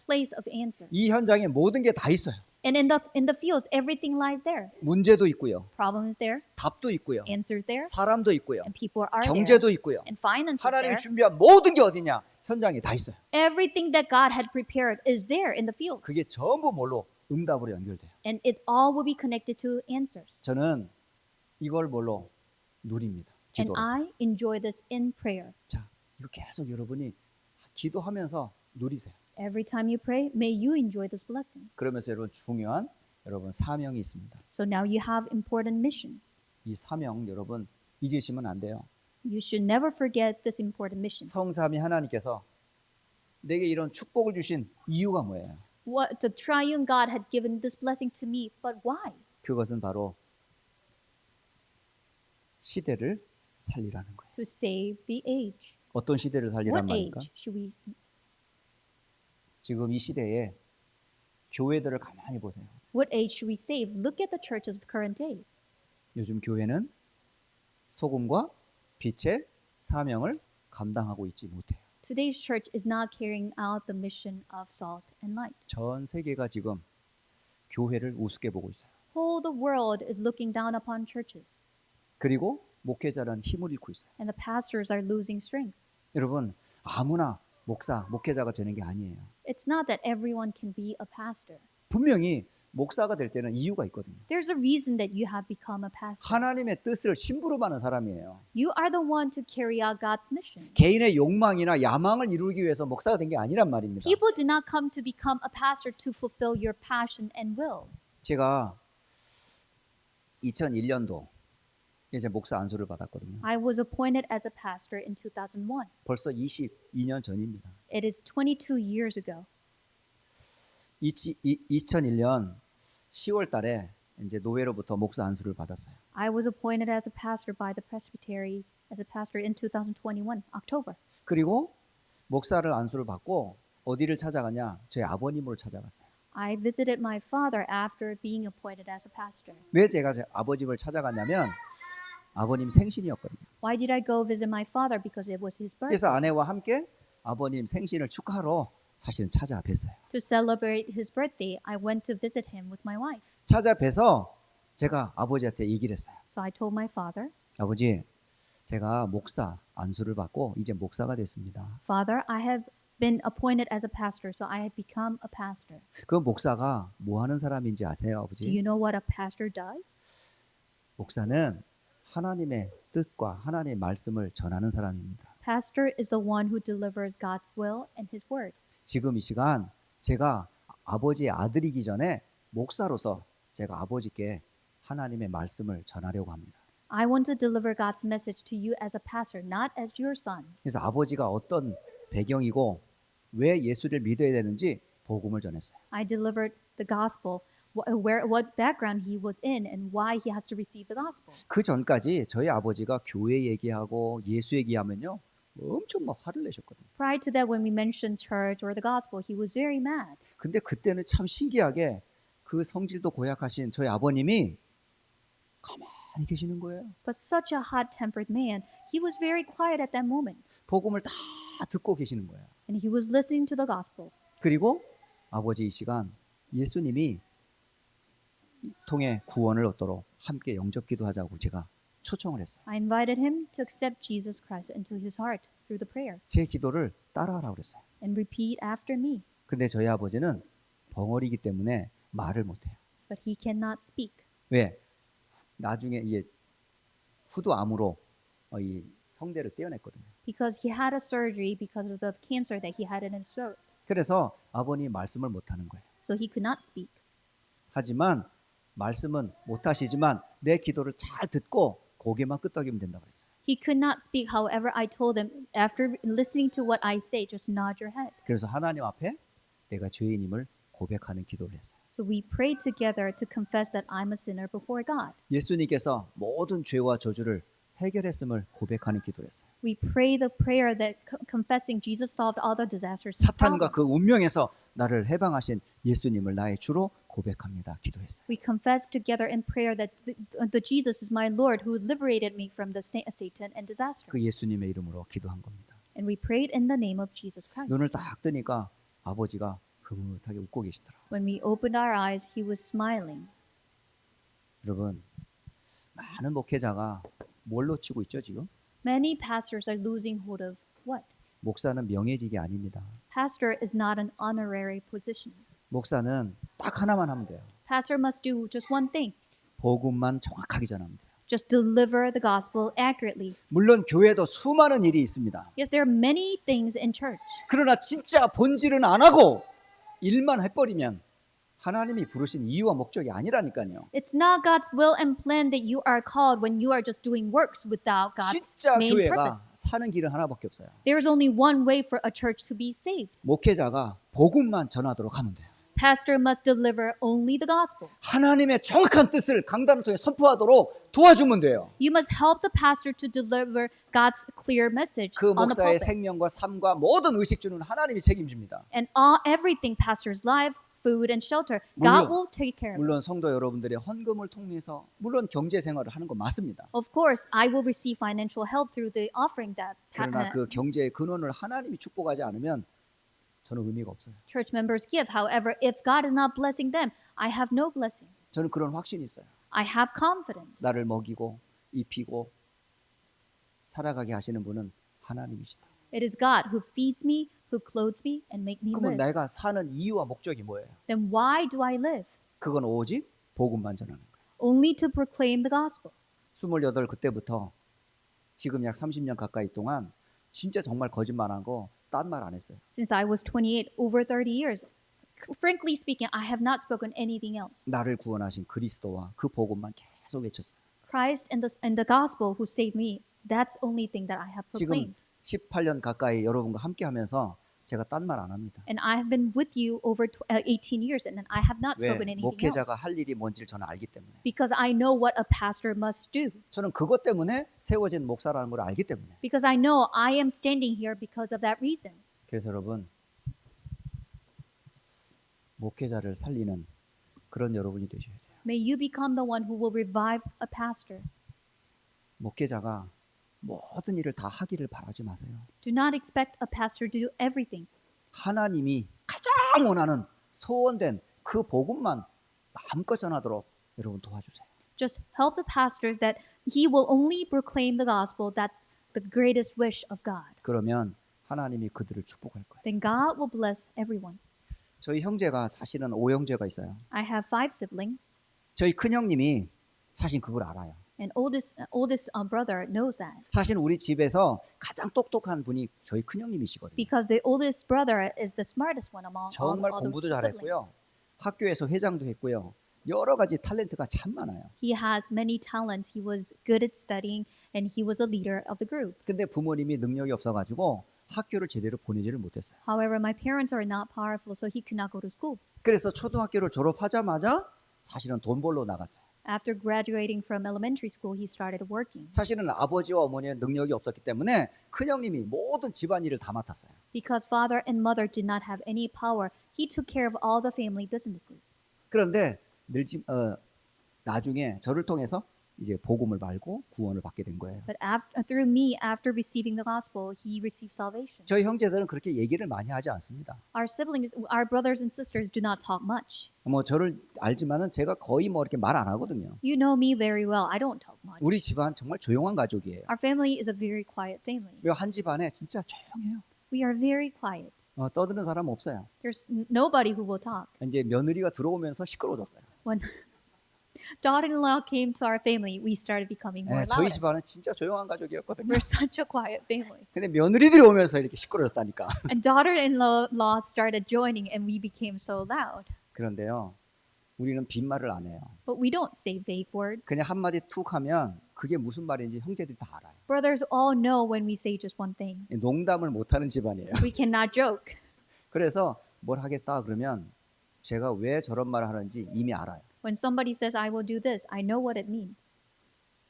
Speaker 2: place of answers.
Speaker 3: 이 현장에 모든 게 다 있어요.
Speaker 2: And in the fields, everything lies there.
Speaker 3: 문제도 있고요.
Speaker 2: Problems there,
Speaker 3: 답도 있고요.
Speaker 2: answers there,
Speaker 3: 사람도 있고요.
Speaker 2: and people are
Speaker 3: 경제도
Speaker 2: there,
Speaker 3: 있고요.
Speaker 2: and finances
Speaker 3: 하나님이
Speaker 2: there.
Speaker 3: 준비한 모든 게 어디냐? 현장에 다 있어요.
Speaker 2: Everything that God had prepared is there in the fields.
Speaker 3: 그게 전부 뭘로? 응답으로 연결돼요.
Speaker 2: And it all will be connected to answers.
Speaker 3: 저는 이걸 뭘로? 누립니다.
Speaker 2: And
Speaker 3: 기도로.
Speaker 2: I enjoy this in prayer.
Speaker 3: 자, 이거 계속 여러분이 기도하면서 누리세요.
Speaker 2: Every time you pray, may you enjoy this blessing.
Speaker 3: 그러면서 여러분 중요한 여러분 사명이 있습니다.
Speaker 2: So now you have important mission.
Speaker 3: 이 사명 여러분 잊으시면 안 돼요.
Speaker 2: You should never forget this important mission.
Speaker 3: 성삼위 하나님께서 내게 이런 축복을 주신 이유가 뭐예요?
Speaker 2: What the triune God had given this blessing to me, but why?
Speaker 3: 그것은 바로 시대를 살리라는 거예요.
Speaker 2: To save the age.
Speaker 3: 어떤 시대를 살리란
Speaker 2: What
Speaker 3: 말입니까?
Speaker 2: age should we?
Speaker 3: 지금 이 시대에 교회들을 가만히 보세요.
Speaker 2: What age should we save? Look at the churches of current days.
Speaker 3: 요즘 교회는 소금과 빛의 사명을 감당하고 있지 못해요.
Speaker 2: Today's church is not carrying out the mission of salt and light.
Speaker 3: 전 세계가 지금 교회를 우습게 보고 있어요.
Speaker 2: Whole the world is looking down upon churches,
Speaker 3: 그리고 목회자는 힘을 잃고 있어요.
Speaker 2: and the pastors are losing strength.
Speaker 3: 여러분 아무나 목회자가 되는 게 아니에요.
Speaker 2: It's not that everyone can be a pastor.
Speaker 3: 분명히 목사가 될 때는 이유가 있거든요.
Speaker 2: There's a reason that you have become a pastor.
Speaker 3: 하나님의 뜻을 심부름하는 사람이에요.
Speaker 2: You are the one to carry out God's mission.
Speaker 3: 개인의 욕망이나 야망을 이루기 위해서 목사가 된 게 아니란 말입니다.
Speaker 2: People did not come to become a pastor to fulfill your passion and will.
Speaker 3: 제가 2001년도 이제 목사 안수를 받았거든요.
Speaker 2: I was appointed as a pastor in 2001.
Speaker 3: 벌써 22년 전입니다.
Speaker 2: It is 22 years ago.
Speaker 3: 2001년 10월 달에 이제 노회로부터 목사 안수를 받았어요.
Speaker 2: I was appointed as a pastor by the presbytery as a pastor in 2021, October.
Speaker 3: 그리고 목사를 안수를 받고 어디를 찾아가냐? 저희 아버님을 찾아갔어요.
Speaker 2: I visited my father after being appointed as a pastor.
Speaker 3: 왜 제가 제 아버님을 찾아갔냐면 아버님 생신이었거든요.
Speaker 2: Why did I go visit my father? Because it was his birthday.
Speaker 3: 그래서 아내와 함께 아버님 생신을 축하하러 사실은 찾아뵀어요.
Speaker 2: To celebrate his birthday, I went to visit him with my wife.
Speaker 3: 찾아뵈서 제가 아버지한테 얘기를 했어요.
Speaker 2: So I told my father,
Speaker 3: 아버지, 제가 목사 안수를 받고 이제 목사가 됐습니다.
Speaker 2: Father, I have been appointed as a pastor, so I have become a pastor.
Speaker 3: 그 목사가 뭐 하는 사람인지 아세요,
Speaker 2: Do
Speaker 3: 아버지?
Speaker 2: you know what a pastor does?
Speaker 3: 목사는 하나님의 뜻과 하나님의 말씀을 전하는 사람입니다.
Speaker 2: Pastor is the one who delivers God's will and his word.
Speaker 3: 지금 이 시간 제가 아버지의 아들이기 전에 목사로서 제가 아버지께 하나님의 말씀을 전하려고 합니다.
Speaker 2: I want to deliver God's message to you as a pastor, not as your son.
Speaker 3: 그래서 아버지가 어떤 배경이고 왜 예수를 믿어야 되는지 복음을 전했어요.
Speaker 2: I delivered the gospel, what background he was in and why he has to receive the gospel.
Speaker 3: 그 전까지 저희 아버지가 교회 얘기하고 예수 얘기하면요 엄청 막 화를 내셨거든요.
Speaker 2: Prior to that, when we mentioned church or the gospel, he was very mad.
Speaker 3: 근데 그때는 참 신기하게 그 성질도 고약하신 저희 아버님이 가만히 계시는 거예요.
Speaker 2: But such a hot-tempered man, he was very quiet at that moment.
Speaker 3: 복음을 다 듣고 계시는 거예요.
Speaker 2: And he was listening to the gospel.
Speaker 3: 그리고 아버지 이 시간 예수님이 통해 구원을 얻도록 함께 영접기도 하자고 제가 초청을 했어요.
Speaker 2: I invited him to accept Jesus Christ into his heart through the prayer
Speaker 3: 제 기도를 따라하라고 그랬어요.
Speaker 2: and repeat after me.
Speaker 3: 근데 저희 아버지는 벙어리이기 때문에 말을 못해요.
Speaker 2: But he cannot speak
Speaker 3: 왜? 나중에 이게 후두암으로 이 성대를 떼어냈거든요.
Speaker 2: because he had a surgery because of the cancer that he had in his throat.
Speaker 3: 그래서 아버님 말씀을 못하는 거예요.
Speaker 2: So he could not speak.
Speaker 3: 하지만 말씀은 못하시지만 내 기도를 잘 듣고 고개만 끄덕이면 된다고 그랬어요.
Speaker 2: He could not speak. However, I told him, after listening to what I say, just nod your head.
Speaker 3: 그래서 하나님 앞에 내가 죄인임을 고백하는 기도를 했어요.
Speaker 2: So we prayed together to confess that I'm a sinner before God.
Speaker 3: 예수님께서 모든 죄와 저주를 해결했음을 고백하는 기도를 했어요.
Speaker 2: We pray the prayer that confessing Jesus solved all the disasters.
Speaker 3: 사탄과 그 운명에서 나를 해방하신 예수님을 나의 주로 고백합니다. 기도했어요.
Speaker 2: We confess together in prayer that the Jesus is my Lord who liberated me from the Satan and disaster.
Speaker 3: 그 예수님의 이름으로 기도한 겁니다.
Speaker 2: And we prayed in the name of Jesus Christ.
Speaker 3: 눈을 딱 뜨니까 아버지가 흐뭇하게 웃고 계시더라고요.
Speaker 2: When we opened our eyes, he was smiling.
Speaker 3: 여러분, 많은 목회자가 뭘 놓치고 있죠 지금?
Speaker 2: Many pastors are losing hold of what?
Speaker 3: 목사는 명예직이 아닙니다.
Speaker 2: Pastor is not an honorary position.
Speaker 3: 목사는 딱 하나만 하면 돼요.
Speaker 2: Pastor must do just one thing.
Speaker 3: 복음만 정확하게 전하면 돼요.
Speaker 2: Just deliver the gospel accurately.
Speaker 3: 물론 교회도 수많은 일이 있습니다.
Speaker 2: Yes, there are many things in church.
Speaker 3: 그러나 진짜 본질은 안 하고 일만 해버리면 하나님이 부르신 이유와 목적이 아니라니까요.
Speaker 2: It's not God's will and plan that you are called when you are just doing works without God's
Speaker 3: 진짜
Speaker 2: main
Speaker 3: 교회가
Speaker 2: purpose.
Speaker 3: 사는 길은 하나밖에 없어요.
Speaker 2: There is only one way for a church to be saved.
Speaker 3: 목회자가 복음만 전하도록 하면 돼요.
Speaker 2: Pastor must deliver only the gospel.
Speaker 3: 하나님의 정확한 뜻을 강단을 통해 선포하도록 도와주면 돼요.
Speaker 2: You must help the pastor to deliver God's clear message
Speaker 3: 그
Speaker 2: on the
Speaker 3: 목사의
Speaker 2: pulpit.
Speaker 3: 생명과 삶과 모든 의식주는 하나님이 책임집니다.
Speaker 2: And everything pastor's life, food and shelter,
Speaker 3: 물론-
Speaker 2: God will take care of it.
Speaker 3: 물론 성도 여러분들의 헌금을 통해서 물론 경제 생활을 하는 건 맞습니다.
Speaker 2: Of course, I will receive financial help through the offering that
Speaker 3: 그러나 그 경제의 근원을 하나님이 축복하지 않으면 저는 의미가 없어요.
Speaker 2: church members give. However, if God is not blessing them, I have no blessing.
Speaker 3: 저는 그런 확신이 있어요.
Speaker 2: I have confidence.
Speaker 3: 나를 먹이고 입히고 살아가게 하시는 분은 하나님이시다.
Speaker 2: It is God who feeds me, who clothes me, and make me
Speaker 3: 그러면
Speaker 2: live.
Speaker 3: 내가 사는 이유와 목적이 뭐예요?
Speaker 2: Then why do I live?
Speaker 3: 그건 오직 복음만 전하는 거예요.
Speaker 2: Only to proclaim the gospel.
Speaker 3: 28 그때부터 지금 약 30년 가까이 동안 진짜 정말 거짓말하고 딴 말 안 했어요.
Speaker 2: Since I was 28, over 30 years, frankly speaking, I have not spoken anything else.
Speaker 3: 나를 구원하신 그리스도와 그 복음만 계속 외쳤어요.
Speaker 2: Christ and the gospel who saved me, that's only thing that I have
Speaker 3: 지금
Speaker 2: proclaimed.
Speaker 3: 18년 가까이 여러분과 함께 하면서 제가 딴 말 안 합니다.
Speaker 2: And I have been with you over 18 years, and I have not
Speaker 3: 왜?
Speaker 2: spoken anything else.
Speaker 3: 목회자가 할 일이 뭔지를 저는 알기 때문에.
Speaker 2: Because I know what a pastor must do.
Speaker 3: 저는 그것 때문에 세워진 목사라는 걸 알기 때문에.
Speaker 2: Because I know I am standing here because of that reason.
Speaker 3: 그래서 여러분 목회자를 살리는 그런 여러분이 되셔야 돼요.
Speaker 2: May you become the one who will revive a pastor.
Speaker 3: 목회자가 모든 일을 다 하기를 바라지 마세요.
Speaker 2: Do not expect a pastor to do everything.
Speaker 3: 하나님이 가장 원하는 소원된 그 복음만 마음껏 전하도록 여러분 도와주세요.
Speaker 2: Just help the pastors that he will only proclaim the gospel. That's the greatest wish of God.
Speaker 3: 그러면 하나님이 그들을 축복할 거예요.
Speaker 2: Then God will bless everyone.
Speaker 3: 저희 형제가 사실은 5형제가 있어요.
Speaker 2: I have 5 siblings,
Speaker 3: 저희 큰형님이 사실 그걸 알아요.
Speaker 2: and oldest brother knows that.
Speaker 3: 사실 우리 집에서 가장 똑똑한 분이 저희 큰형님이시거든요.
Speaker 2: Because the oldest brother is the smartest one among all
Speaker 3: 정말
Speaker 2: the
Speaker 3: 공부도
Speaker 2: siblings.
Speaker 3: 잘했고요. 학교에서 회장도 했고요. 여러 가지 탤런트가 참 많아요.
Speaker 2: He has many talents. He was good at studying, and he was a leader of the group.
Speaker 3: 근데 부모님이 능력이 없어가지고 학교를 제대로 보내지를 못했어요.
Speaker 2: However, my parents are not powerful, so he could not go to school.
Speaker 3: 그래서 초등학교를 졸업하자마자 사실은 돈 벌러 나갔어요.
Speaker 2: After graduating from elementary school, he started working.
Speaker 3: 사실은 아버지와 어머니의 능력이 없었기 때문에 큰형님이 모든 집안일을 다 맡았어요.
Speaker 2: Because father and mother did not have any power, he took care of all the family businesses.
Speaker 3: 그런데 나중에 저를 통해서 이제 복음을 알고 구원을 받게 된 거예요.
Speaker 2: But through me, after receiving the gospel, he received salvation.
Speaker 3: 저희 형제들은 그렇게 얘기를 많이 하지 않습니다.
Speaker 2: Our siblings, our brothers and sisters do not talk much.
Speaker 3: 뭐 저를 알지만은 제가 거의 뭐 이렇게 말 안 하거든요.
Speaker 2: You know me very well. I don't talk much.
Speaker 3: 우리 집안 정말 조용한 가족이에요.
Speaker 2: Our family is a very quiet family.
Speaker 3: 한 집안에 진짜 조용해요.
Speaker 2: We are very quiet.
Speaker 3: 떠드는 사람 없어요.
Speaker 2: There's nobody who will talk.
Speaker 3: 이제 며느리가 들어오면서 시끄러워졌어요.
Speaker 2: When daughter-in-law came to our family, we started becoming more
Speaker 3: 저희
Speaker 2: louder.
Speaker 3: 집안은 진짜 조용한 가족이었거든요.
Speaker 2: We're such a quiet family.
Speaker 3: 근데 며느리들이 오면서 이렇게 시끄러졌다니까.
Speaker 2: And daughter-in-law started joining, and we became so loud.
Speaker 3: 그런데요, 우리는 빈말을 안 해요.
Speaker 2: But we don't say vague words.
Speaker 3: 그냥 한마디 툭 하면 그게 무슨 말인지 형제들이 다 알아요.
Speaker 2: Brothers all know when we say just one thing.
Speaker 3: 농담을 못하는 집안이에요.
Speaker 2: We cannot joke.
Speaker 3: 그래서 뭘 하겠다 그러면 제가 왜 저런 말을 하는지 이미 알아요.
Speaker 2: When somebody says, I will do this, I know what it means.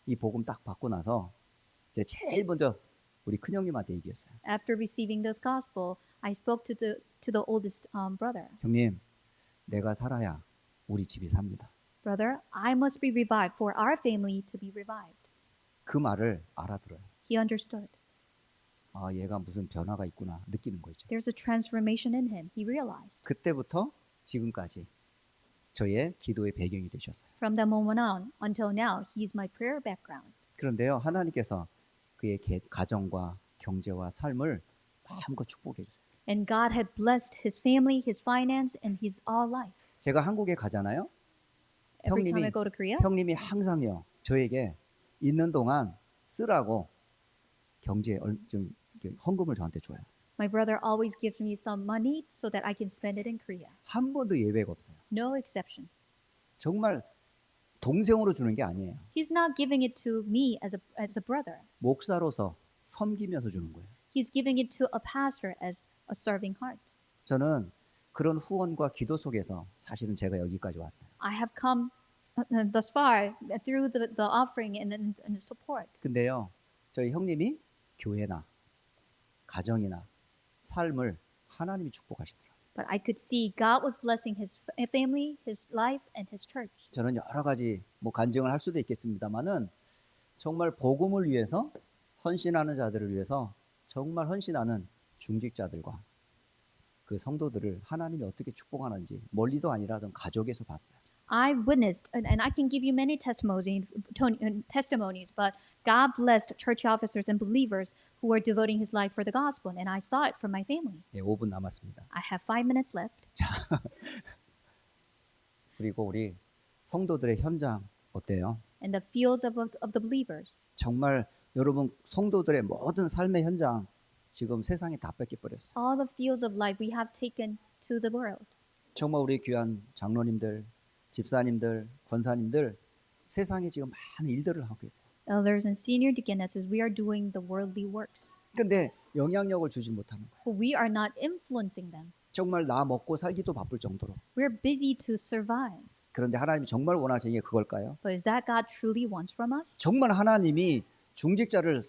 Speaker 3: 이 복음 딱 받고 나서 이제 제일 먼저 우리 큰형님한테 얘기했어요.
Speaker 2: After receiving this gospel, I spoke to the oldest brother.
Speaker 3: 형님, 내가 살아야 우리 집이 삽니다.
Speaker 2: Brother, I must be revived for our family to be revived.
Speaker 3: 그 말을 알아들어요.
Speaker 2: He understood.
Speaker 3: 아, 얘가 무슨 변화가 있구나 느끼는 거죠.
Speaker 2: There's a transformation in him. He realized.
Speaker 3: 그때부터 지금까지 저의 기도의 배경이 되셨어요.
Speaker 2: From that moment on until now, he's my prayer background.
Speaker 3: 그런데요, 하나님께서 그의 가정과 경제와 삶을 마음껏 축복해 주세요.
Speaker 2: And God had blessed his family, his finance, and his all life.
Speaker 3: 제가 한국에 가잖아요.
Speaker 2: Every time
Speaker 3: 형님이
Speaker 2: I go to Korea,
Speaker 3: 형님이 항상요 저에게 있는 동안 쓰라고 경제 좀 헌금을 저한테 줘요.
Speaker 2: my brother always gives me some money so that I can spend it in Korea.
Speaker 3: 한 번도 예외가 없어요.
Speaker 2: No exception.
Speaker 3: 정말 동생으로 주는 게 아니에요.
Speaker 2: He's not giving it to me as a brother.
Speaker 3: 목사로서 섬기면서 주는 거예요.
Speaker 2: He's giving it to a pastor as a serving heart.
Speaker 3: 저는 그런 후원과 기도 속에서 사실은 제가 여기까지 왔어요.
Speaker 2: I have come thus far through the offering and the support.
Speaker 3: 근데요, 저희 형님이 교회나 가정이나 삶을 하나님이 축복하시더라고요.
Speaker 2: But I could see God was blessing his family, his life, and his church.
Speaker 3: 저는 여러 가지 뭐 간증을 할 수도 있겠습니다만은 정말 복음을 위해서 헌신하는 자들을 위해서 정말 헌신하는 중직자들과 그 성도들을 하나님이 어떻게 축복하는지 멀리도 아니라 전 가족에서 봤어요.
Speaker 2: I witnessed, and I can give you many testimonies, but God blessed church officers and believers who were devoting his life for the gospel, and I saw it from my family.
Speaker 3: 네, 5분 남았습니다.
Speaker 2: I have 5 minutes left.
Speaker 3: 그리고 우리 성도들의 현장 어때요?
Speaker 2: And the fields of the believers.
Speaker 3: 정말 여러분 성도들의 모든 삶의 현장 지금 세상에 다 뺏겨버렸어요.
Speaker 2: All the fields of life we have taken to the world.
Speaker 3: 정말 우리 귀한 장로님들, 집사님들, 권사님들 세상에 지금 많은 일들을 하고 계세요.
Speaker 2: Elders and senior deaconesses, we are doing the worldly works.
Speaker 3: 근데 영향력을 주지 못하는 거예요.
Speaker 2: But we are not influencing them.
Speaker 3: 정말 나 먹고 살기도 바쁠 정도로.
Speaker 2: We're busy to survive.
Speaker 3: 그런데 하나님이 정말 원하시는 게 그걸까요?
Speaker 2: But is that God truly wants from us?
Speaker 3: 정말 하나님이 중직자를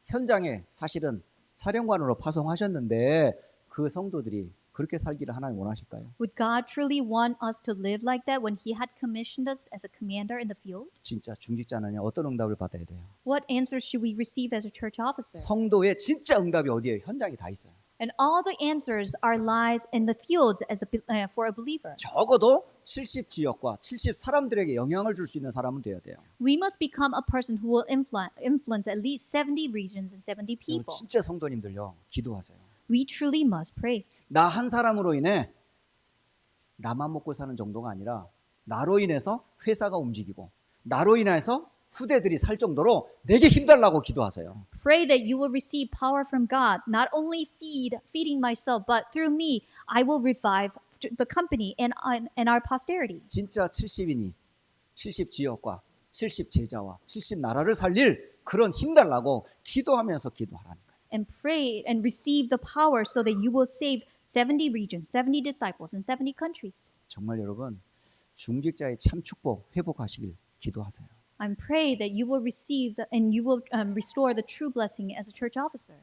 Speaker 3: 현장에 사실은 사령관으로 파송하셨는데 그 성도들이 그렇게 살기를 하나님 원하실까요?
Speaker 2: Would God truly want us to live like that when He had commissioned us as a commander in the field?
Speaker 3: 진짜 중직자는 어떤 응답을 받아야 돼요?
Speaker 2: What answers should we receive as a church officer?
Speaker 3: 성도의 진짜 응답이 어디에요? 현장에 다 있어요.
Speaker 2: And all the answers are lies in the fields as for a believer.
Speaker 3: 적어도 70 지역과 70 사람들에게 영향을 줄 수 있는 사람은 돼야 돼요.
Speaker 2: We must become a person who will influence at least 70 regions and 70 people.
Speaker 3: 진짜 성도님들요, 기도하세요.
Speaker 2: We truly must pray.
Speaker 3: 나 한 사람으로 인해 나만 먹고 사는 정도가 아니라 나로 인해서 회사가 움직이고 나로 인해서 후대들이 살 정도로 내게 힘달라고 기도하세요.
Speaker 2: Pray that you will receive power from God, not only feeding myself, but through me, I will revive the company and our posterity.
Speaker 3: 진짜 70인이 70 지역과 70 제자와 70 나라를 살릴 그런 힘달라고 기도하면서 기도하라는 거예요.
Speaker 2: And pray and receive the power so that you will save 70 regions, 70 disciples in 70 countries.
Speaker 3: 정말 여러분 중직자의 참 축복 회복하시길 기도하세요.
Speaker 2: I pray that you will receive and you will restore the true blessing as a church officer.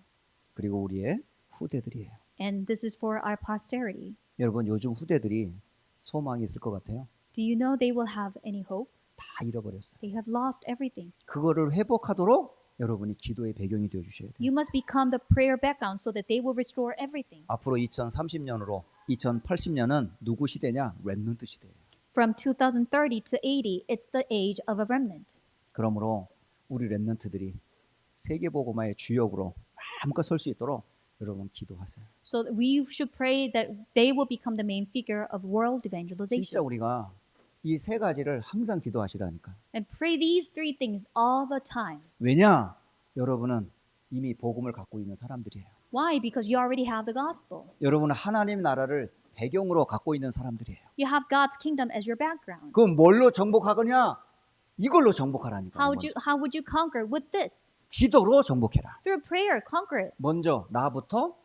Speaker 3: 그리고 우리의 후대들이에요.
Speaker 2: And this is for our posterity.
Speaker 3: 여러분 요즘 후대들이 소망이 있을 것 같아요?
Speaker 2: Do you know they will have any hope?
Speaker 3: 다 잃어버렸어요.
Speaker 2: They have lost everything.
Speaker 3: 그거를 회복하도록 여러분이 기도의 배경이 되어 주셔야 돼요.
Speaker 2: You must become the prayer background so that they will restore everything.
Speaker 3: 앞으로 2030년으로 2080년은 누구 시대냐? 렘넌트 시대예요.
Speaker 2: From 2030 to 80, it's the age of a remnant.
Speaker 3: 그러므로 우리 렘넌트들이 세계 복음화의 주역으로 마음껏 설 수 있도록 여러분 기도하세요.
Speaker 2: So that we should pray that they will become the main figure of world
Speaker 3: 진짜
Speaker 2: evangelization.
Speaker 3: 우리가 이 세 가지를 항상 기도하시라니까.
Speaker 2: And pray these three things all the time.
Speaker 3: 왜냐? 여러분은 이미 복음을 갖고 있는 사람들이에요.
Speaker 2: Why? Because you already have the gospel.
Speaker 3: 여러분은 하나님 나라를 배경으로 갖고 있는 사람들이에요.
Speaker 2: You have God's kingdom as your background.
Speaker 3: 그럼 뭘로 정복하거냐? 이걸로 정복하라니까.
Speaker 2: How would you conquer with this?
Speaker 3: 기도로 정복해라.
Speaker 2: Through prayer, conquer it.
Speaker 3: 먼저 나부터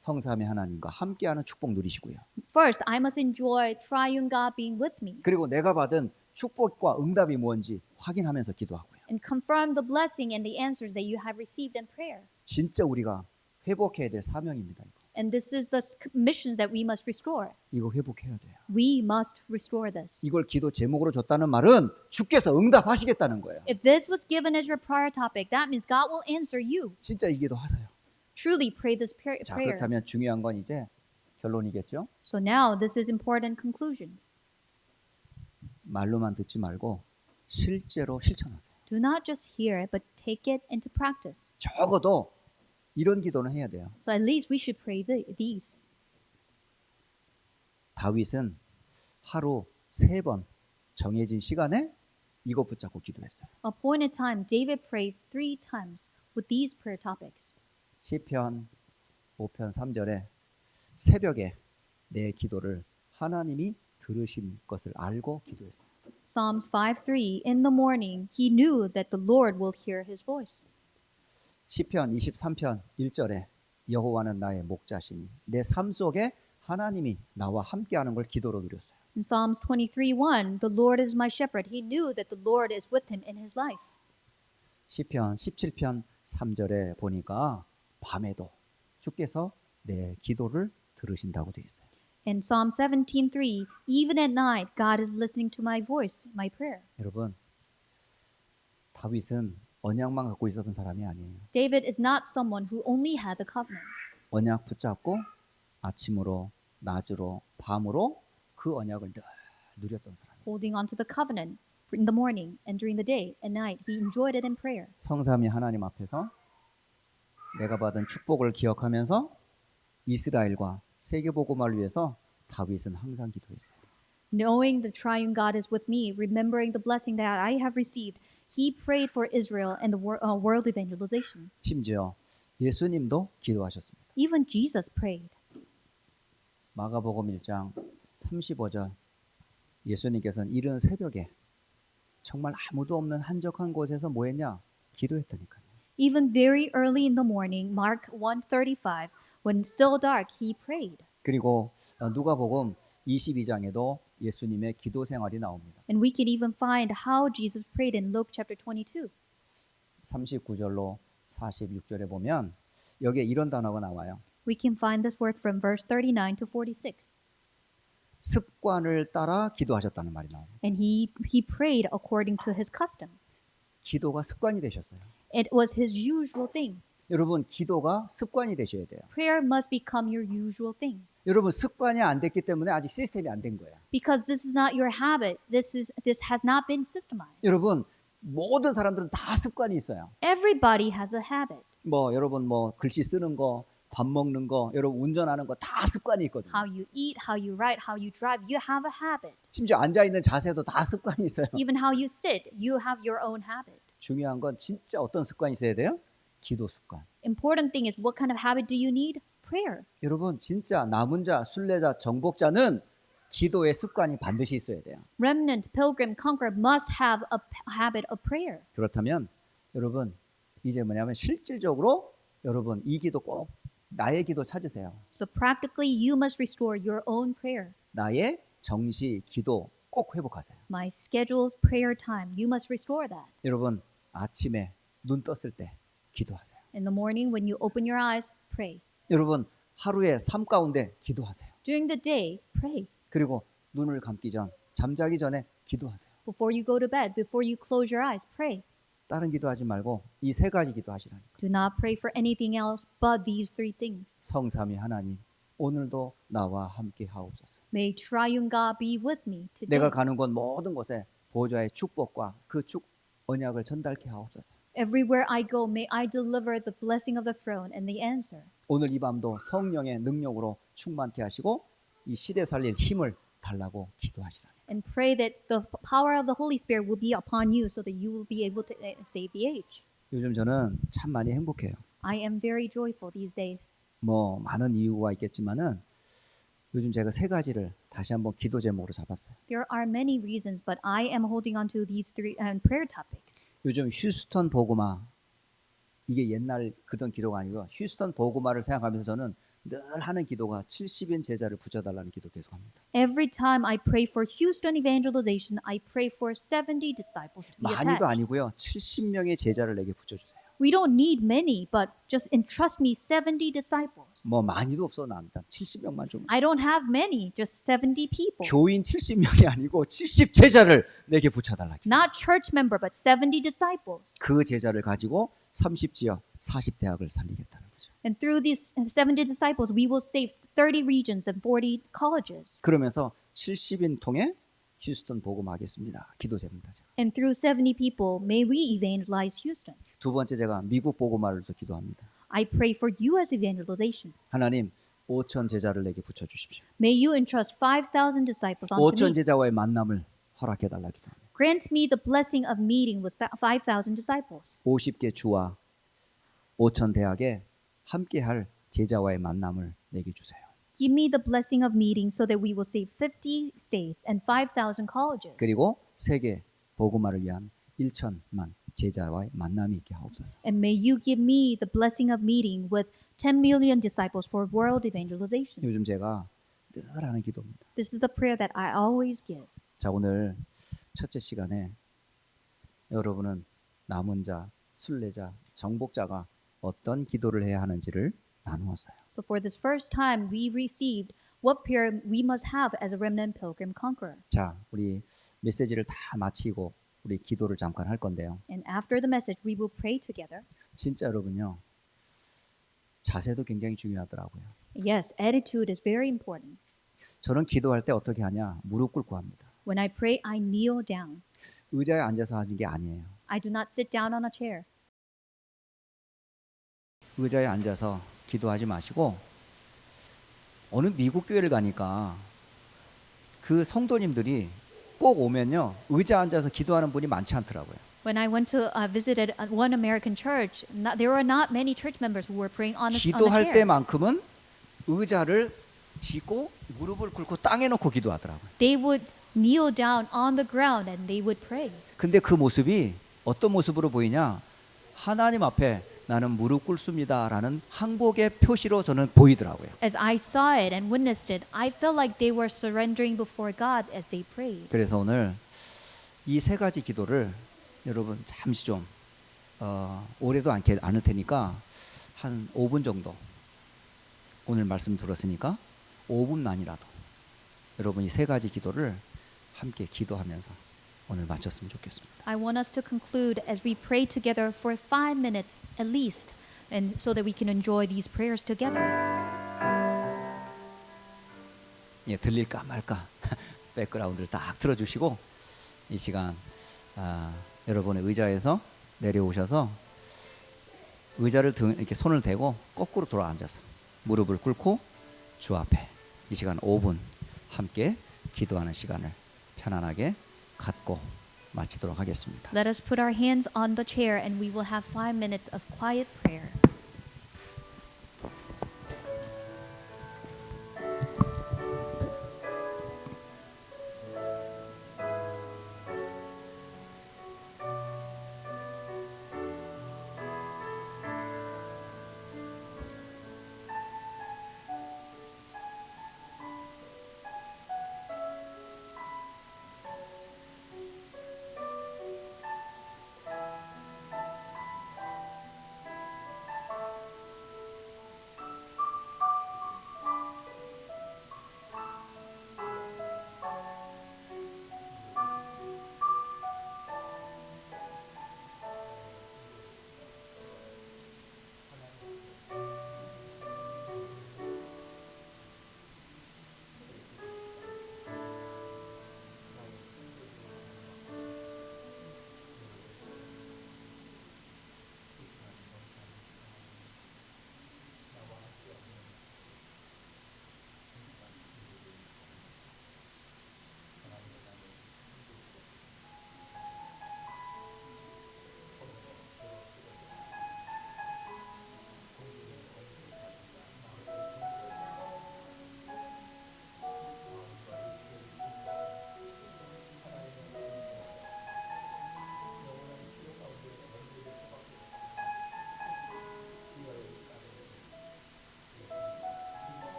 Speaker 3: 성삼위 하나님과 함께하는 축복 누리시고요.
Speaker 2: First, I must enjoy triune God being with me
Speaker 3: 그리고 내가 받은 축복과 응답이 뭔지 확인하면서 기도하고요.
Speaker 2: and confirm the blessing and the answers that you have received in prayer.
Speaker 3: 진짜 우리가 회복해야 될 사명입니다. 이거.
Speaker 2: And this is the mission that we must restore.
Speaker 3: 이거 회복해야 돼요.
Speaker 2: We must restore this.
Speaker 3: 이걸 기도 제목으로 줬다는 말은 주께서 응답하시겠다는 거예요.
Speaker 2: If this was given as your prayer topic, that means God will answer you.
Speaker 3: 진짜 이 기도 하세요.
Speaker 2: Truly pray this
Speaker 3: 자,
Speaker 2: prayer.
Speaker 3: 그렇다면 중요한 건 이제 결론이겠죠?
Speaker 2: So now this is important conclusion.
Speaker 3: 말로만 듣지 말고 실제로 실천하세요.
Speaker 2: Do not just hear it, but take it into practice.
Speaker 3: 적어도 이런 기도는 해야 돼요.
Speaker 2: So at least we should pray these.
Speaker 3: 다윗은 하루 3번 정해진 시간에 이거 붙잡고 기도했어요.
Speaker 2: Appointed time, David prayed 3 times with these prayer topics.
Speaker 3: 시편 5편 3절에 새벽에 내 기도를 하나님이 들으신 것을 알고 기도했어요.
Speaker 2: Psalms 5:3, in the morning he knew that the Lord will hear his voice.
Speaker 3: 시편 23편 1절에 여호와는 나의 목자시니 내 삶 속에 하나님이 나와 함께하는 걸 기도로 누렸어요.
Speaker 2: In Psalms 23:1, the Lord is my shepherd. He knew that the Lord is with him in his life.
Speaker 3: 시편 17편 3절에 보니까 밤에도 주께서 내 기도를 들으신다고 되어 있어요.
Speaker 2: In Psalm 17:3, even at night, God is listening to my voice, my prayer.
Speaker 3: 여러분, 다윗은 언약만 갖고 있었던 사람이 아니에요.
Speaker 2: David is not someone who only had the covenant.
Speaker 3: 언약 붙잡고 아침으로 낮으로 밤으로 그 언약을 늘 누렸던 사람.
Speaker 2: Holding on to the covenant in the morning and during the day and night, he enjoyed it in prayer.
Speaker 3: 성삼위 하나님 앞에서 내가 받은 축복을 기억하면서 이스라엘과 세계 복음을 위해서 다윗은 항상 기도했어요.
Speaker 2: Knowing the triune God is with me, remembering the blessing that I have received, he prayed for Israel and the world evangelization.
Speaker 3: 심지어 예수님도 기도하셨습니다.
Speaker 2: Even Jesus prayed.
Speaker 3: 마가복음 1장 35절 예수님께서는 이른 새벽에 정말 아무도 없는 한적한 곳에서 뭐 했냐? 기도했다니까요.
Speaker 2: Even very early in the morning, Mark 1:35, when still dark, he prayed.
Speaker 3: 그리고 누가복음 22장에도 예수님의 기도 생활이 나옵니다.
Speaker 2: And we can even find how Jesus prayed in Luke chapter 22.
Speaker 3: 39절로 46절에 보면 여기에 이런 단어가 나와요.
Speaker 2: We can find this word from verse 39 to 46.
Speaker 3: 습관을 따라 기도하셨다는 말이 나옵니다.
Speaker 2: And he prayed according to his custom.
Speaker 3: 기도가 습관이 되셨어요.
Speaker 2: It was his usual thing.
Speaker 3: 여러분, 기도가 습관이 되셔야 돼요.
Speaker 2: Prayer must become your usual thing.
Speaker 3: 여러분, 습관이 안 됐기 때문에 아직 시스템이 안 된 거예요.
Speaker 2: Because this is not your habit. This has not been systemized.
Speaker 3: 여러분, 모든 사람들은 다 습관이 있어요.
Speaker 2: Everybody has a habit.
Speaker 3: 여러분 글씨 쓰는 거, 밥 먹는 거, 여러분 운전하는 거 다 습관이 있거든요.
Speaker 2: How you eat, how you write, how you drive, you have a habit.
Speaker 3: 심지어 앉아 있는 자세도 다 습관이 있어요.
Speaker 2: Even how you sit, you have your own habit.
Speaker 3: 중요한 건 진짜 어떤 습관이 있어야 돼요? 기도 습관.
Speaker 2: Important thing is what kind of habit do you need? Prayer.
Speaker 3: 여러분 진짜 남은 자, 순례자, 정복자는 기도의 습관이 반드시 있어야 돼요.
Speaker 2: Remnant, pilgrim, conqueror must have a habit of prayer.
Speaker 3: 그렇다면 여러분 이제 뭐냐면 실질적으로 여러분 이 기도 꼭 나의 기도 찾으세요.
Speaker 2: So practically you must restore your own prayer.
Speaker 3: 나의 정시 기도 꼭 회복하세요.
Speaker 2: My scheduled prayer time, you must restore that.
Speaker 3: 여러분 아침에 눈 떴을 때 기도하세요.
Speaker 2: In the morning when you open your eyes, pray.
Speaker 3: 여러분 하루의 삶 가운데 기도하세요.
Speaker 2: During the day, pray.
Speaker 3: 그리고 눈을 감기 전 잠자기 전에 기도하세요.
Speaker 2: Before you go to bed, before you close your eyes, pray.
Speaker 3: 다른 기도하지 말고 이 세 가지 기도하시라니까.
Speaker 2: Do not pray for anything else but these 3 things.
Speaker 3: 성삼위 하나님 오늘도 나와 함께 하옵소서.
Speaker 2: May triune God be with me today.
Speaker 3: 내가 가는 곳 모든 곳에 보좌의 축복과 그 언약을 전달케 하옵소서.
Speaker 2: Everywhere I go, may I deliver the blessing of the throne and the answer.
Speaker 3: 오늘 이 밤도 성령의 능력으로 충만케 하시고 이 시대 살릴 힘을 달라고 기도하시라.
Speaker 2: And pray that the power of the Holy Spirit will be upon you so that you will be able to save the age.
Speaker 3: 요즘 저는 참 많이 행복해요.
Speaker 2: I am very joyful these days.
Speaker 3: 많은 이유가 있겠지만은 요즘 제가 세 가지를 다시 한번 기도 제목으로 잡았어요.
Speaker 2: There are many reasons, but I am holding on to these 3 prayer topics.
Speaker 3: 요즘 휴스턴 보고마 이게 옛날 그던 기도가 아니고 휴스턴 보고마를 생각하면서 저는 늘 하는 기도가 70인 제자를 붙여달라는 기도 계속합니다.
Speaker 2: Every time I pray for Houston evangelization, I pray for 70 disciples to be
Speaker 3: 많이도
Speaker 2: attached.
Speaker 3: 아니고요. 70명의 제자를 내게 붙여주세요.
Speaker 2: We don't need many, but just entrust me 70 disciples.
Speaker 3: 뭐 많이도 없어 난 70명만 좀.
Speaker 2: I don't have many, just 70 people.
Speaker 3: 교인 70명이 아니고 70 제자를 내게 붙여달라.
Speaker 2: Not church member, but 70 disciples.
Speaker 3: 그 제자를 가지고 30지역 40대학을 살리겠다는 거죠.
Speaker 2: And through these 70 disciples, we will save 30 regions and 40 colleges.
Speaker 3: 그러면서 70인 통해 휴스턴 복음하겠습니다. 기도 제입니다. 제가.
Speaker 2: And through 70 people, may we evangelize Houston.
Speaker 3: 두 번째 제가 미국 복음화를도 기도합니다.
Speaker 2: I pray for U.S. evangelization.
Speaker 3: 하나님 5천 제자를 내게 붙여 주십시오.
Speaker 2: May you entrust 5,000 disciples unto
Speaker 3: 5천
Speaker 2: me.
Speaker 3: 제자와의 만남을 허락해 달라 기도합니다.
Speaker 2: Grant me the blessing of meeting with 5,000 disciples.
Speaker 3: 50개 주와 5천 대학에 함께할 제자와의 만남을 내게 주세요.
Speaker 2: Give me the blessing of meeting so that we will save 50 states and 5,000 colleges.
Speaker 3: 그리고 세계 복음화를 위한 1천만 제자와의 만남이 있게 하옵소서.
Speaker 2: And may you give me the blessing of meeting with 10 million disciples for world evangelization.
Speaker 3: 요즘 제가 늘 하는 기도입니다.
Speaker 2: This is the prayer that I always give.
Speaker 3: 자, 오늘 첫째 시간에 여러분은 남은 자, 순례자, 정복자가 어떤 기도를 해야 하는지를 나누었어요.
Speaker 2: So for this first time, we received what prayer we must have as a remnant pilgrim conqueror.
Speaker 3: 자, 우리 메시지를 다 마치고 우리 기도를 잠깐 할 건데요.
Speaker 2: And after the message, we will pray together.
Speaker 3: 진짜 여러분요. 자세도 굉장히 중요하더라고요.
Speaker 2: Yes, attitude is very important.
Speaker 3: 저는 기도할 때 어떻게 하냐? 무릎 꿇고 합니다.
Speaker 2: When I pray, I kneel down.
Speaker 3: 의자에 앉아서 하는 게 아니에요.
Speaker 2: I do not sit down on a chair.
Speaker 3: 의자에 앉아서 기도하지 마시고 어느 미국 교회를 가니까 그 성도님들이 꼭 오면요. 의자 앉아서 기도하는 분이 많지 않더라고요.
Speaker 2: When I went to visited one American church, there were not many church members who were praying on a
Speaker 3: 기도할
Speaker 2: chair.
Speaker 3: 때만큼은 의자를 쥐고 무릎을 꿇고 땅에 놓고 기도하더라고요.
Speaker 2: They would kneel down on the ground and they would pray.
Speaker 3: 근데 그 모습이 어떤 모습으로 보이냐? 하나님 앞에 나는 무릎 꿇습니다라는 항복의 표시로 저는 보이더라고요.
Speaker 2: As I saw it and witnessed it, I felt like they were surrendering before God as they prayed.
Speaker 3: 그래서 오늘 이 세 가지 기도를 여러분 잠시 좀 오래도 않을 테니까 한 5분 정도 오늘 말씀 들었으니까 5분만이라도 여러분 이 세 가지 기도를 함께 기도하면서 오늘 마쳤으면 좋겠습니다.
Speaker 2: I want us to conclude as we pray together for 5 minutes at least, and so that we can enjoy these prayers together.
Speaker 3: 예, 들릴까 말까 백그라운드를 딱 틀어주시고 이 시간 여러분의 의자에서 내려오셔서 의자를 이렇게 손을 대고 거꾸로 돌아 앉아서 무릎을 꿇고 주 앞에 이 시간 5분 함께 기도하는 시간을 편안하게 갖고 마치도록 하겠습니다.
Speaker 2: Let us put our hands on the chair and we will have 5 minutes of quiet prayer.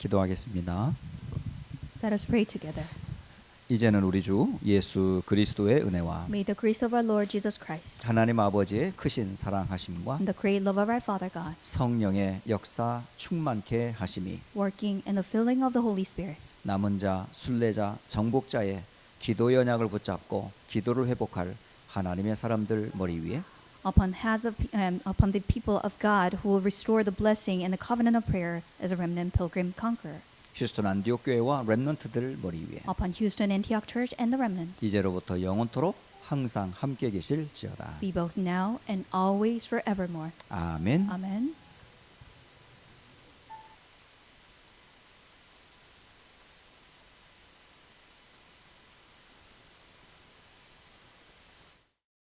Speaker 3: 기도하겠습니다.
Speaker 2: Let us pray together.
Speaker 3: 이제는 우리 주 예수 그리스도의 은혜와
Speaker 2: May the grace of our Lord Jesus Christ
Speaker 3: 하나님 아버지의 크신 사랑하심과
Speaker 2: and the great love of our Father God,
Speaker 3: 성령의 역사 충만케 하심이
Speaker 2: working in the filling of the Holy Spirit,
Speaker 3: 남은 자, 순례자, 정복자의 기도 연약을 붙잡고 기도를 회복할 하나님의 사람들 머리 위에
Speaker 2: upon the people of God who will restore the blessing and the covenant of prayer as a remnant pilgrim conqueror,
Speaker 3: 휴스턴 안디옥 교회와 렘넌트들 머리 위에
Speaker 2: upon Houston Antioch Church and the remnants,
Speaker 3: 이제로부터 영원토록 항상 함께 계실지어다.
Speaker 2: be both now and always forevermore.
Speaker 3: 아멘.
Speaker 2: Amen.